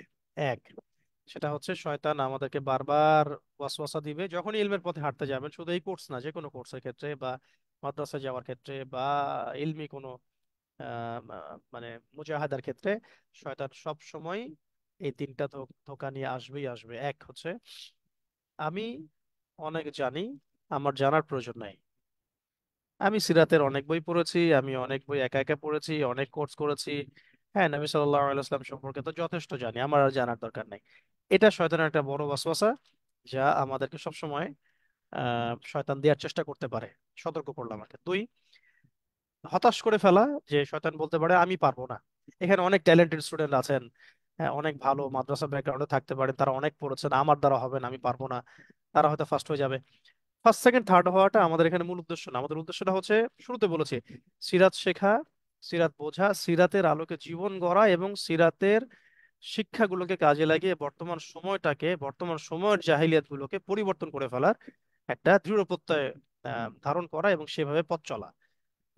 এক, সেটা হচ্ছে শয়তান আমাদেরকে বারবার ওয়াসওয়াসা দিবে যখনই ইলমের পথে হাঁটতে যাবেন, শুধু এই কোর্স না, যে কোনো কোর্সের ক্ষেত্রে বা মাদ্রাসায় যাওয়ার ক্ষেত্রে বা ইলমি কোনো মানে মুজাহাদার ক্ষেত্রে, শয়তান সব সময় এই তিনটা ধোঁকা নিয়ে আসবেই আসবে। এক হচ্ছে, আমি অনেক জানি, আমার জানার প্রয়োজন নাই। আমি সিরাতের অনেক বই পড়েছি, আমি অনেক বই একা একা পড়েছি, অনেক কোর্স করেছি, হ্যাঁ, নবী সাল্লাল্লাহু আলাইহি ওয়াসাল্লাম সম্পর্কে তো যথেষ্ট জানি, আমার আর জানার দরকার নাই। এটা শয়তানের একটা বড় ওয়াসওয়াসা, যা আমাদেরকে সবসময় শয়তান দেওয়ার চেষ্টা করতে পারে। সতর্ক করলাম আমাকে। দুই, হতাশ করে ফেলা, যে শয়তান বলতে পারে আমি পারবো না। এখানে অনেক ট্যালেন্টেড স্টুডেন্ট আছেন, হ্যাঁ, অনেক ভালো মাদ্রাসা ব্যাকগ্রাউন্ডে থাকতে পারেন, তারা অনেক পড়েছেন, আমার দ্বারা হবে না, আমি পারবো না, তারা হয়তো ফার্স্ট হয়ে যাবে। ফার্স্ট সেকেন্ড থার্ড হওয়াটা আমাদের এখানে মূল উদ্দেশ্য না। আমাদের উদ্দেশ্যটা হচ্ছে, শুরুতে বলেছি, সিরাত শেখা, সিরাত বোঝা, সিরাতের আলোকে জীবন গড়া, এবং সিরাতের শিক্ষাগুলোকে কাজে লাগিয়ে বর্তমান সময়টাকে, বর্তমান সময়ের জাহিলিয়াত গুলোকে পরিবর্তন করে ফেলার একটা দৃঢ় প্রত্যয় ধারণ করা, এবং সেভাবে পথ চলা।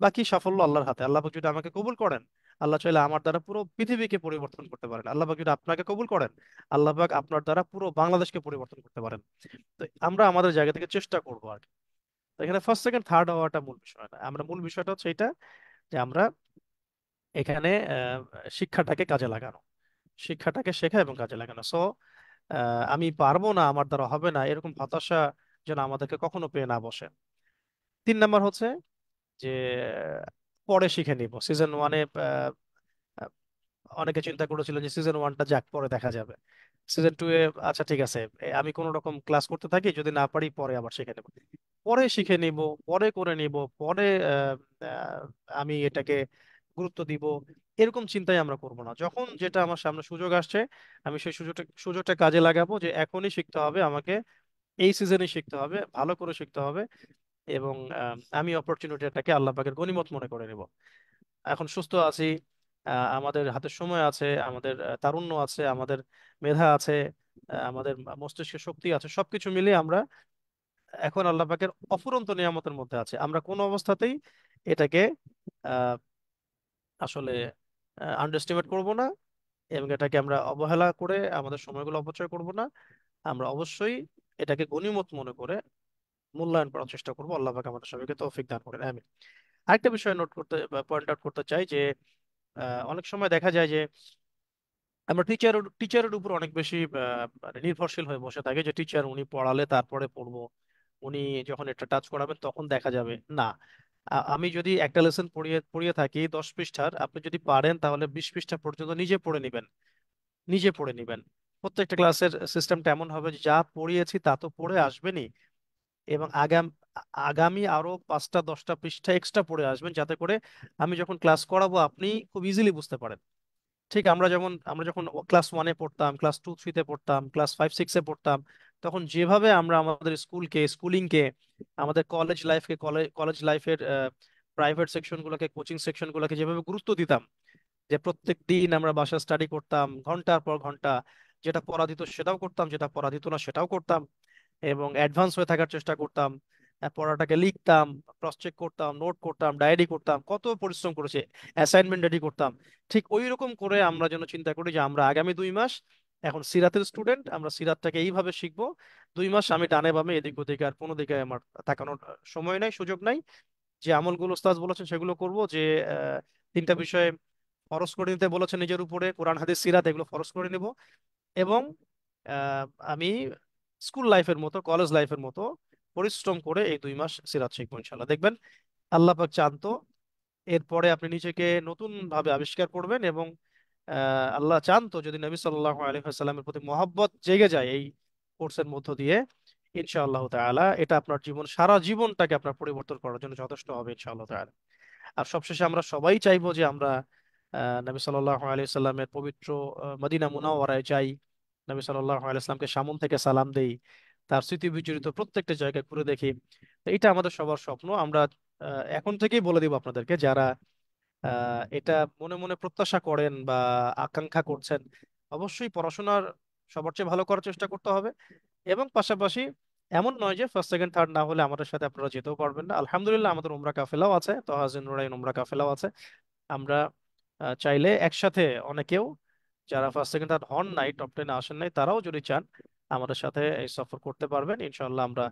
বাকি সাফল্য আল্লাহর হাতে। আল্লাহ পাক যদি আমাকে কবুল করেন, আল্লাহ চাইলে আমার দ্বারা পুরো পৃথিবীকে পরিবর্তন করতে পারেন। আল্লাহ পাক যদি আপনাকে কবুল করেন, আল্লাহ পাক আপনার দ্বারা পুরো বাংলাদেশকে পরিবর্তন করতে পারেন। তো আমরা আমাদের জায়গা থেকে চেষ্টা করবো আর কি। তো এখানে ফার্স্ট সেকেন্ড থার্ড হওয়াটা মূল বিষয় না। আমরা মূল বিষয়টা হচ্ছে এটা, যে আমরা এখানে শিক্ষাটাকে কাজে লাগানো, শিক্ষাটাকে শেখা এবং কাজে লাগানো। সো আমি পারবো না, আমার দ্বারা হবে না, এরকম হতাশা যেন আমাদেরকে কখনো পেয়ে না বসে। তিন নাম্বার হচ্ছে যে পরে শিখে নিব। সিজন ওয়ানে অনেকে চিন্তা করেছিল যে সিজন ওয়ানটা যাক, পরে দেখা যাবে। সিজন টু এ আচ্ছা ঠিক আছে, আমি কোন রকম ক্লাস করতে থাকি, যদি না পারি পরে আবার শিখে নেব। পরে শিখে নিব, পরে করে নিব, পরে আহ, আমি এটাকে গুরুত্ব দিব, এরকম চিন্তাই আমরা করব না। যখন যেটা আমার সামনে সুযোগ আসছে, আমি সেই সুযোগটা কাজে লাগাবো, যে এখনই শিখতে হবে আমাকে, এই সিজনে শিখতে হবে, ভালো করে শিখতে হবে। এবং আমি অপরচুনিটিটাকে আল্লাহ পাকের গনিমত মনে করে নেব। এখন সুস্থ আছি, আমাদের হাতে সময় আছে, আমাদের তারুণ্য আছে, আমাদের মেধা আছে, আমাদের মস্তিষ্কের শক্তি আছে, সবকিছু মিলিয়ে আমরা এখন আল্লাহ পাকের অফুরন্ত নিয়ামতের মধ্যে আছে। আমরা কোনো অবস্থাতেই এটাকে আহ, আসলে আন্ডারএস্টিমেট করব না, এবং এটাকে আমরা অবহেলা করে আমাদের সময়গুলো অপচয় করব না। আমরা অবশ্যই এটাকে গনিমত মনে করে মূল্যায়ন করার চেষ্টা করবো। আল্লাহ পাক আমাদের সবাইকে তৌফিক দান করেন, আমিন। আরেকটা বিষয় নোট করতে, পয়েন্ট আউট করতে চাই, যে অনেক সময় দেখা যায় যে আমরা টিচারের উপর অনেক বেশি মানে নির্ভরশীল হয়ে বসে থাকি, যে টিচার উনি পড়ালে তারপরে পড়বো, উনি যখন এটা টাচ করাবেন তখন দেখা যাবে না। আমি যদি একটা লেসন পড়িয়ে পড়িয়ে থাকি 10 পৃষ্ঠার, আপনি যদি পারেন তাহলে 20 পৃষ্ঠা পর্যন্ত নিজে পড়ে নিবেন, নিজে পড়ে নিবেন। প্রত্যেকটা ক্লাসের সিস্টেমটা এমন হবে যে যা পড়িয়েছি তা তো পড়ে আসবেনই, এবং আগামী আরো 5টা 10টা পৃষ্ঠা এক্সট্রা পড়ে আসবেন, যাতে করে আমি যখন ক্লাস করাবো আপনি খুব ইজিলি বুঝতে পারেন। ঠিক আমরা যখন ক্লাস 1-এ পড়তাম, ক্লাস 2-3-তে পড়তাম, ক্লাস 5-6-এ পড়তাম, তখন যেভাবে আমরা আমাদের স্কুলিংকে, আমাদের কলেজ লাইফের প্রাইভেট সেকশনগুলোকে, কোচিং সেকশনগুলোকে যেভাবে গুরুত্ব দিতাম, যে প্রত্যেক দিন আমরা বাসা স্টাডি করতাম ঘন্টার পর ঘন্টা, যেটা পড়া দিত সেটাও করতাম, যেটা পড়া দিত না সেটাও করতাম, এবং অ্যাডভান্স হয়ে থাকার চেষ্টা করতাম, পড়াটাকে লিখতাম, ক্রস চেক করতাম, নোট করতাম, ডায়েরি করতাম, কত পরিশ্রম করেছে, অ্যাসাইনমেন্ট রেডি করতাম। ঠিক ওই রকম করে আমরা যেন চিন্তা করি যে আমরা আগামী 2 মাস এখন সিরাতের স্টুডেন্ট, আমরা সিরাতটাকে এইভাবে শিখবো। 2 মাস আমি ডানে বামে এদিক ওদিকে আর কোনো দিকে আমার তাকানোর সময় নাই, সুযোগ নাই। যে আমলগুলো ওস্তাদ বলেছেন সেগুলো করব, যে 3টা বিষয়ে ফরজ করে নিতে বলেছেন নিজের উপরে, কোরআন হাদিস সিরাত, এগুলো ফরজ করে নিব। এবং আহ, আমি স্কুল লাইফের মতো, কলেজ লাইফের মতো পরিশ্রম করে এই 2 মাস সিরাত শিখবো ইনশাল্লাহ। দেখবেন আল্লাহ পাক চান তো এরপরে আপনি নিজেকে নতুন ভাবে আবিষ্কার করবেন, এবং আল্লাহ চান তো যদি নবী সাল্লাল্লাহু আলাইহি ওয়াসাল্লামের প্রতি মহব্বত জেগে যায় এই কোর্সের মধ্য দিয়ে, ইনশাআল্লাহ তাআলা এটা আপনার সারা জীবনটাকে আপনার পরিবর্তন করার জন্য যথেষ্ট হবে ইনশাআল্লাহ তাআলা। আর সবশেষে আমরা সবাই চাইবো যে আমরা নবী সাল্লাল্লাহু আলাইহি সাল্লামের পবিত্র মদিনা মুনাওয়ারায় যাই, নবী সাল্লাল্লাহু আলাইহি সাল্লামকে সামন থেকে সালাম দেই, তার স্মৃতি বিজড়িত প্রত্যেকটা জায়গায় ঘুরে দেখি। তো এটা আমাদের সবার স্বপ্ন। আমরা এখন থেকেই বলে দিব আপনাদেরকে, যারা এটা মনে মনে প্রত্যাশা করেন বা আকাঙ্ক্ষা করছেন, অবশ্যই পড়াশোনার সবার চেয়ে ভালো করার চেষ্টা করতে হবে। এবং পাশাপাশি এমন নয় যে ফার্স্ট সেকেন্ড থার্ড না হলে আমাদের সাথে আপনারা যেতেও পারবেন না। আলহামদুলিল্লাহ আমাদের উমরা কাফেলাও আছে, তহাজিন নুরাইন উমরা কাফেলাও আছে। আমরা চাইলে একসাথে অনেকেও, যারা ফার্স্ট সেকেন্ড থার্ড হন নাই, টপ 10-এ আসেন নাই, তারাও যদি চান আমাদের সাথে এই সফর করতে পারবেন ইনশাল্লাহ। আমরা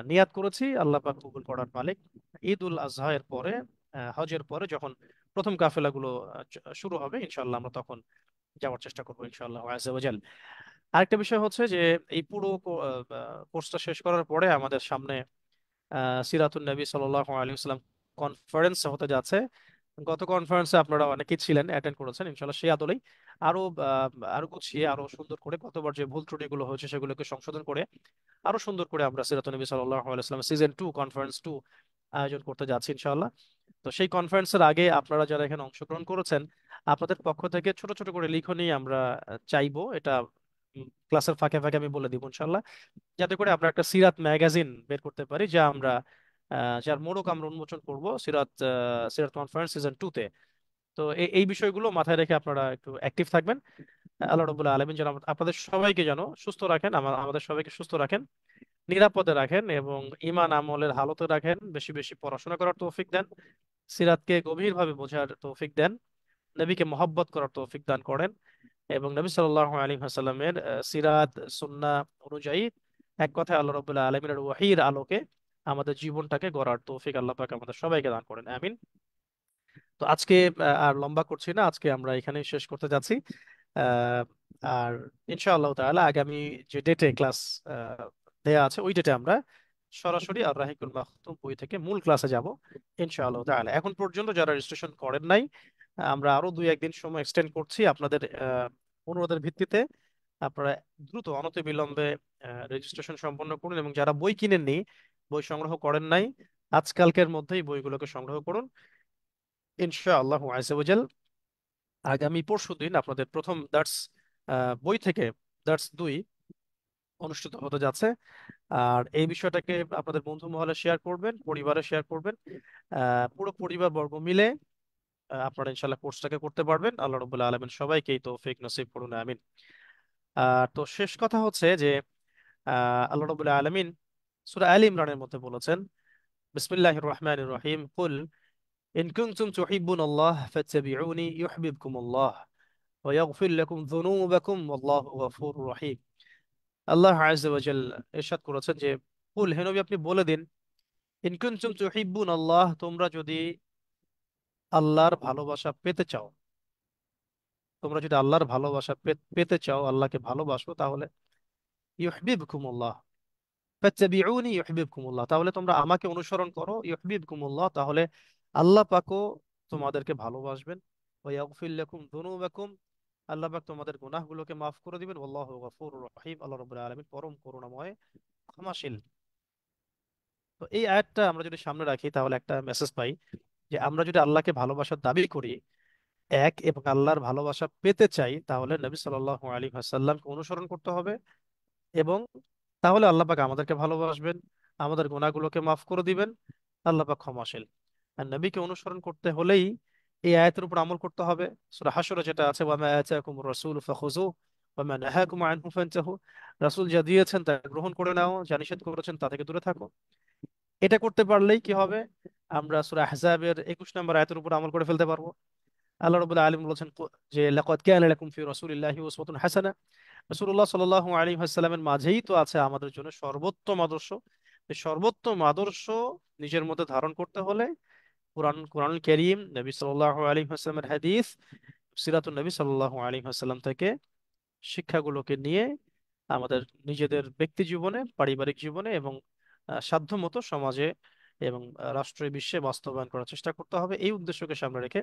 নিয়াত করেছি, আল্লাহ পাক কবুল করার মালিক। ঈদ উল আজহা এর পরে, হজের পরে যখন প্রথম কাফেলাগুলো শুরু হবে ইনশাল্লাহ, আমরা তখন যাওয়ার চেষ্টা করবো ইনশাল্লাহ আযজা ওয়া জাল। আরেকটা বিষয় হচ্ছে যে এই পুরো কোর্সটা শেষ করার পরে আমাদের সামনে সিরাতুন নবী সাল্লাল্লাহু আলাইহি ওয়াসাল্লাম কনফারেন্স হতে যাচ্ছে। গত কনফারেন্সে আপনারা অনেকেই ছিলেন, অ্যাটেন্ড করেছেন, ইনশাল্লাহ সেই আদলেই আরো আরো গুছিয়ে, আরো সুন্দর করে, গতবার যে ভুল ত্রুটিগুলো হয়েছে সেগুলোকে সংশোধন করে আরো সুন্দর করে আমরা সিরাতুন নবী সাল্লাল্লাহু আলাইহি ওয়াসাল্লাম সিজন 2 কনফারেন্স 2 আয়োজন করতে যাচ্ছি ইনশাআল্লাহ। তো সেই কনফারেন্সের আগে আপনারা যারা এখানে অংশগ্রহণ করেছেন, আপনাদের পক্ষ থেকে ছোট ছোট করে লিখনী আমরা চাইবো। এটা ক্লাসের ফাঁকে ফাঁকে আমি বলে দিব ইনশাআল্লাহ, যাতে করে আমরা একটা সিরাত ম্যাগাজিন বের করতে পারি, যা আমরা যার মোড়ক আমরা উন্মোচন করব সিরাত কনফারেন্স সিজন 2-তে। তো এই বিষয়গুলো মাথায় রেখে আপনারা একটু অ্যাক্টিভ থাকবেন। আল্লাহ রাব্বুল আলামিন যেন আপনাদের সবাইকে যেন সুস্থ রাখেন, আমাদের সবাইকে সুস্থ রাখেন, নিরাপদে রাখেন, এবং ঈমান আমলের হালতে রাখেন, বেশি বেশি পড়াশোনা করার তৌফিক দেন, সিরাতকে গভীরভাবে বোঝার তৌফিক দেন, নবীকে মহব্বত করার তৌফিক দান করেন, এবং নবী সাল্লাল্লাহু আলাইহি ওয়াসাল্লামের সিরাত সুন্নাহ অনুযায়ী, এক কথায় আল্লাহ রাব্বুল আলামিনের ওহীর আলোকে আমাদের জীবনটাকে গড়ার তৌফিক আল্লাহ পাক আমাদের সবাইকে দান করেন, আমিন। তো আজকে আর লম্বা করছি না, আজকে আমরা এখানেই শেষ করতে যাচ্ছি। আহ, আর ইনশাআল্লাহ তাআলা আগামী যে ডেটে ক্লাস দেয়া আছে ওই ডেটে আমরা সরাসরি আর রাহিকুল মাখতুম বই থেকে মূল ক্লাসে যাব ইনশাআল্লাহ তাআলা। এখন পর্যন্ত যারা রেজিস্ট্রেশন করেন নাই, আমরা আরো 2-1 দিন সময় এক্সটেন্ড করছি আপনাদের অনুরোধের ভিত্তিতে। আপনারা দ্রুত অনতিবিলম্বে রেজিস্ট্রেশন সম্পন্ন করুন, এবং যারা বই কিনেননি, বই সংগ্রহ করেন নাই, আজকালকের মধ্যেই বইগুলোকে সংগ্রহ করুন ইনশাআল্লাহ আযজা ওয়া জাল। আগামী পরশুদিন আপনাদের প্রথম দার্স বই থেকে দার্স 2 অনুষ্ঠিত হতে যাচ্ছে। আর এই বিষয়টাকে আপনাদের বন্ধু মহলে শেয়ার করবেন, পরিবারে শেয়ার করবেন, পুরো পরিবার বর্গ মিলে আপনারা ইনশাল্লাহ কোর্সটাকে করতে পারবেন। আল্লাহ রাব্বুল আলামিন সবাইকে এই তৌফিক নসিব করুন, আমিন। তো শেষ কথা হচ্ছে যে আল্লাহ রাব্বুল আলামিন সূরা আলে ইমরানের মধ্যে বলেছেন, বিসমিল্লাহির রহমানির রহিম, কুল ইন কুনতুম তুহিব্বুনাল্লাহ ফাত্তাবিউনি ইউহিব্বুকুমুল্লাহ ওয়া ইয়াগফির লাকুম যুনুবাকুম ওয়াল্লাহু গফুরুর রহিম। আল্লাহ আযজা ওয়া জাল্লা ইরশাদ করেছেন যে, কুল, হে নবী আপনি বলে দিন, ইন কুনতুম তুহিব্বুনাল্লাহ, তোমরা যদি আল্লাহর ভালোবাসা পেতে চাও, তোমরা যদি আল্লাহর ভালোবাসা পেতে চাও, আল্লাহকে ভালোবাসো, তাহলে ইউহিব্বুকুমুল্লাহ ফাত্তাবিউনি ইউহিব্বুকুমুল্লাহ, তাহলে তোমরা আমাকে অনুসরণ করো, ইউহিব্বুকুমুল্লাহ, তাহলে আল্লাহ পাকও তোমাদেরকে ভালোবাসবেন, ওয়া ইয়াগফির লাকুম যুনুবাকুম, আল্লাহ পাক তোমাদের গুনাহগুলোকে মাফ করে দিবেন। আল্লাহু গফুরুর রহিম, আল্লাহ রাব্বুল আলামিন পরম করুণাময়, ক্ষমাশীল। তো এই আয়াতটা আমরা যদি সামনে রাখি তাহলে একটা মেসেজ পাই যে আমরা যদি আল্লাহকে ভালোবাসার দাবি করি এবং আল্লাহর ভালোবাসা পেতে চাই, তাহলে নবী সাল্লাল্লাহু আলাইহি ওয়াসাল্লামকে অনুসরণ করতে হবে। এবং তাহলে আল্লাহ পাক আমাদেরকে ভালোবাসবেন, আমাদের গুনাহগুলোকে মাফ করে দিবেন। আল্লাহ পাক ক্ষমাশীল। আর নবীকে অনুসরণ করতে হলেই এই আয়াতের উপর আমল করতে হবে। সূরা হাশরে যেটা আছে, ওয়া মা আতাকুমুর রাসূলু ফাখুযুহু ওয়া মা নাহাকুম আনহু ফান্তাহু, রাসূল যা দিয়েছেন তা গ্রহণ করে নাও, যা নিষেধ করেছেন তা থেকে দূরে থাকো। এটা করতে পারলেই কি হবে, আমরা সূরা আহজাবের 21 নম্বর আয়াতের উপর আমল করে ফেলতে পারবো। আল্লাহ রাব্বুল আলামিন বলেছেন যে লাকাদ কানা লাকুম ফি রাসূলিল্লাহি উসওয়াতুন হাসানাহ, রাসূলুল্লাহ সাল্লাল্লাহু আলাইহি ওয়াসাল্লামের মাঝেই তো আছে আমাদের জন্য সর্বোত্তম আদর্শ। এই সর্বোত্তম আদর্শ নিজের মধ্যে ধারণ করতে হলে কোরআনুল কারীম, নবী সাল্লাল্লাহু আলাইহি ওয়াসাল্লামের হাদিস, সিরাতুন নবী সাল্লাল্লাহু আলাইহি ওয়াসাল্লাম থেকে শিক্ষাগুলোকে নিয়ে আমাদের নিজেদের ব্যক্তি জীবনে, পারিবারিক জীবনে এবং সাধ্যমতো সমাজে এবং রাষ্ট্রীয় বিশ্বে বাস্তবায়ন করার চেষ্টা করতে হবে। এই উদ্দেশ্যকে সামনে রেখে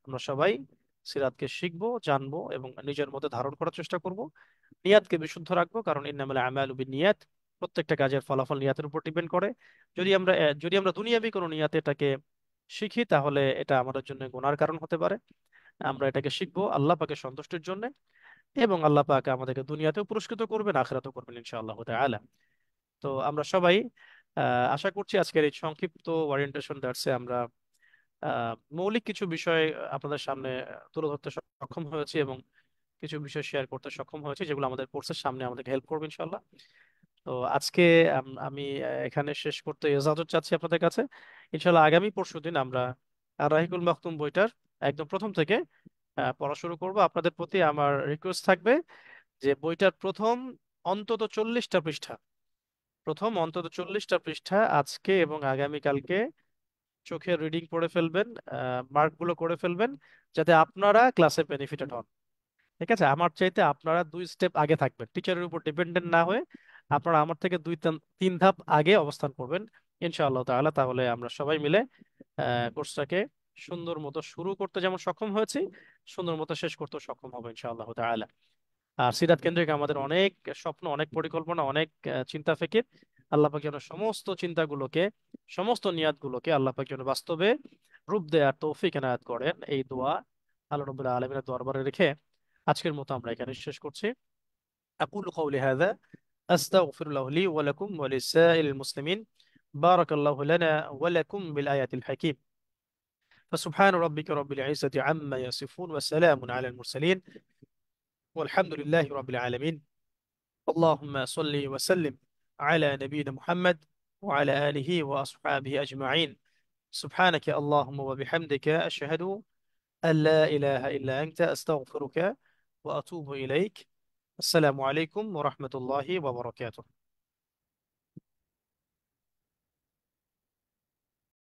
আমরা সবাই সিরাতকে শিখবো, জানবো এবং নিজের মধ্যে ধারণ করার চেষ্টা করব। নিয়াতকে বিশুদ্ধ রাখবো, কারণ ইন্নামাল আমালু বিন্নিয়াত, প্রত্যেকটা কাজের ফলাফল নিয়াতের উপর ডিপেন্ড করে। যদি আমরা দুনিয়াবি কোনো নিয়াতে এটাকে শিখি, তাহলে এটা আমাদের জন্য গুনার কারণ হতে পারে। আমরা এটাকে শিখবো আল্লাহ পাকের সন্তুষ্টির জন্য, এবং আল্লাহ পাক আমাদেরকে দুনিয়াতেও পুরস্কৃত করবেন, আখিরাতেও করবেন ইনশাআল্লাহ তাআলা। তো আমরা সবাই আশা করছি আজকের এই সংক্ষিপ্ত ওরিয়েন্টেশন দ্যাটসে আমরা মৌলিক কিছু বিষয় আপনাদের সামনে তুলে ধরতে সক্ষম হয়েছি এবং কিছু বিষয় শেয়ার করতে সক্ষম হয়েছি, যেগুলো আমাদের কোর্সের সামনে আমাদেরকে হেল্প করবে ইনশাআল্লাহ। তো আজকে আমি এখানে শেষ করতে ইজাজত চাচ্ছি আপনাদের কাছে। ইনশাআল্লাহ আগামী পরশুদিন আমরা আর রাহিকুল মাখতুম বইটার একদম প্রথম থেকে পড়া শুরু করব। আপনাদের প্রতি আমার রিকোয়েস্ট থাকবে যে বইটার প্রথম অন্তত 40টা পৃষ্ঠা আজকে এবং আগামীকালকে চোখে রিডিং পড়ে ফেলবেন, মার্কগুলো করে ফেলবেন, যাতে আপনারা ক্লাসে বেনিফিটেড হন। ঠিক আছে? আমার চাইতে আপনারা 2 স্টেপ আগে থাকবেন, টিচারের উপর ডিপেন্ডেন্ট না হয়ে আপনারা আমার থেকে 3 ধাপ আগে অবস্থান করবেন ইনশাআল্লাহ তাআলা। তাহলে আমরা সবাই মিলে কোর্সটাকে সুন্দর মতো শুরু করতে যেমন সক্ষম হয়েছি, সুন্দর মতো শেষ করতে সক্ষম হবো ইনশাআল্লাহ তাআলা। আর সিরাত কেন্দ্রিক আমাদের অনেক স্বপ্ন, অনেক পরিকল্পনা, অনেক চিন্তা ফিকির। আল্লাহ পাক যেন সমস্ত চিন্তাগুলোকে, সমস্ত নিয়াতগুলোকে আল্লাহ পাক যেন বাস্তবে রূপ দেওয়ার তৌফিক এনায়েত করেন, এই দোয়া আল্লাহ রাব্বুল আলামিনের দরবারে রেখে আজকের মতো আমরা এখানে শেষ করছি। আকুলু কওলি হাযা আস্তাগফিরুল্লাহ লি ওয়া লাকুম ওয়া লিসাইরিল মুসলিমিন। বারাকাল্লাহু লানা ওয়া লাকুম বিল আয়াতিল হাকীম। فسبحان ربك رب العزة عما يصفون وسلام على المرسلين والحمد لله رب العالمين. اللهم صل وسلم على نبينا محمد وعلى آله وأصحابه أجمعين. سبحانك اللهم وبحمدك أشهد أن لا إله إلا أنت أستغفرك وأتوب إليك. السلام عليكم ورحمة الله وبركاته.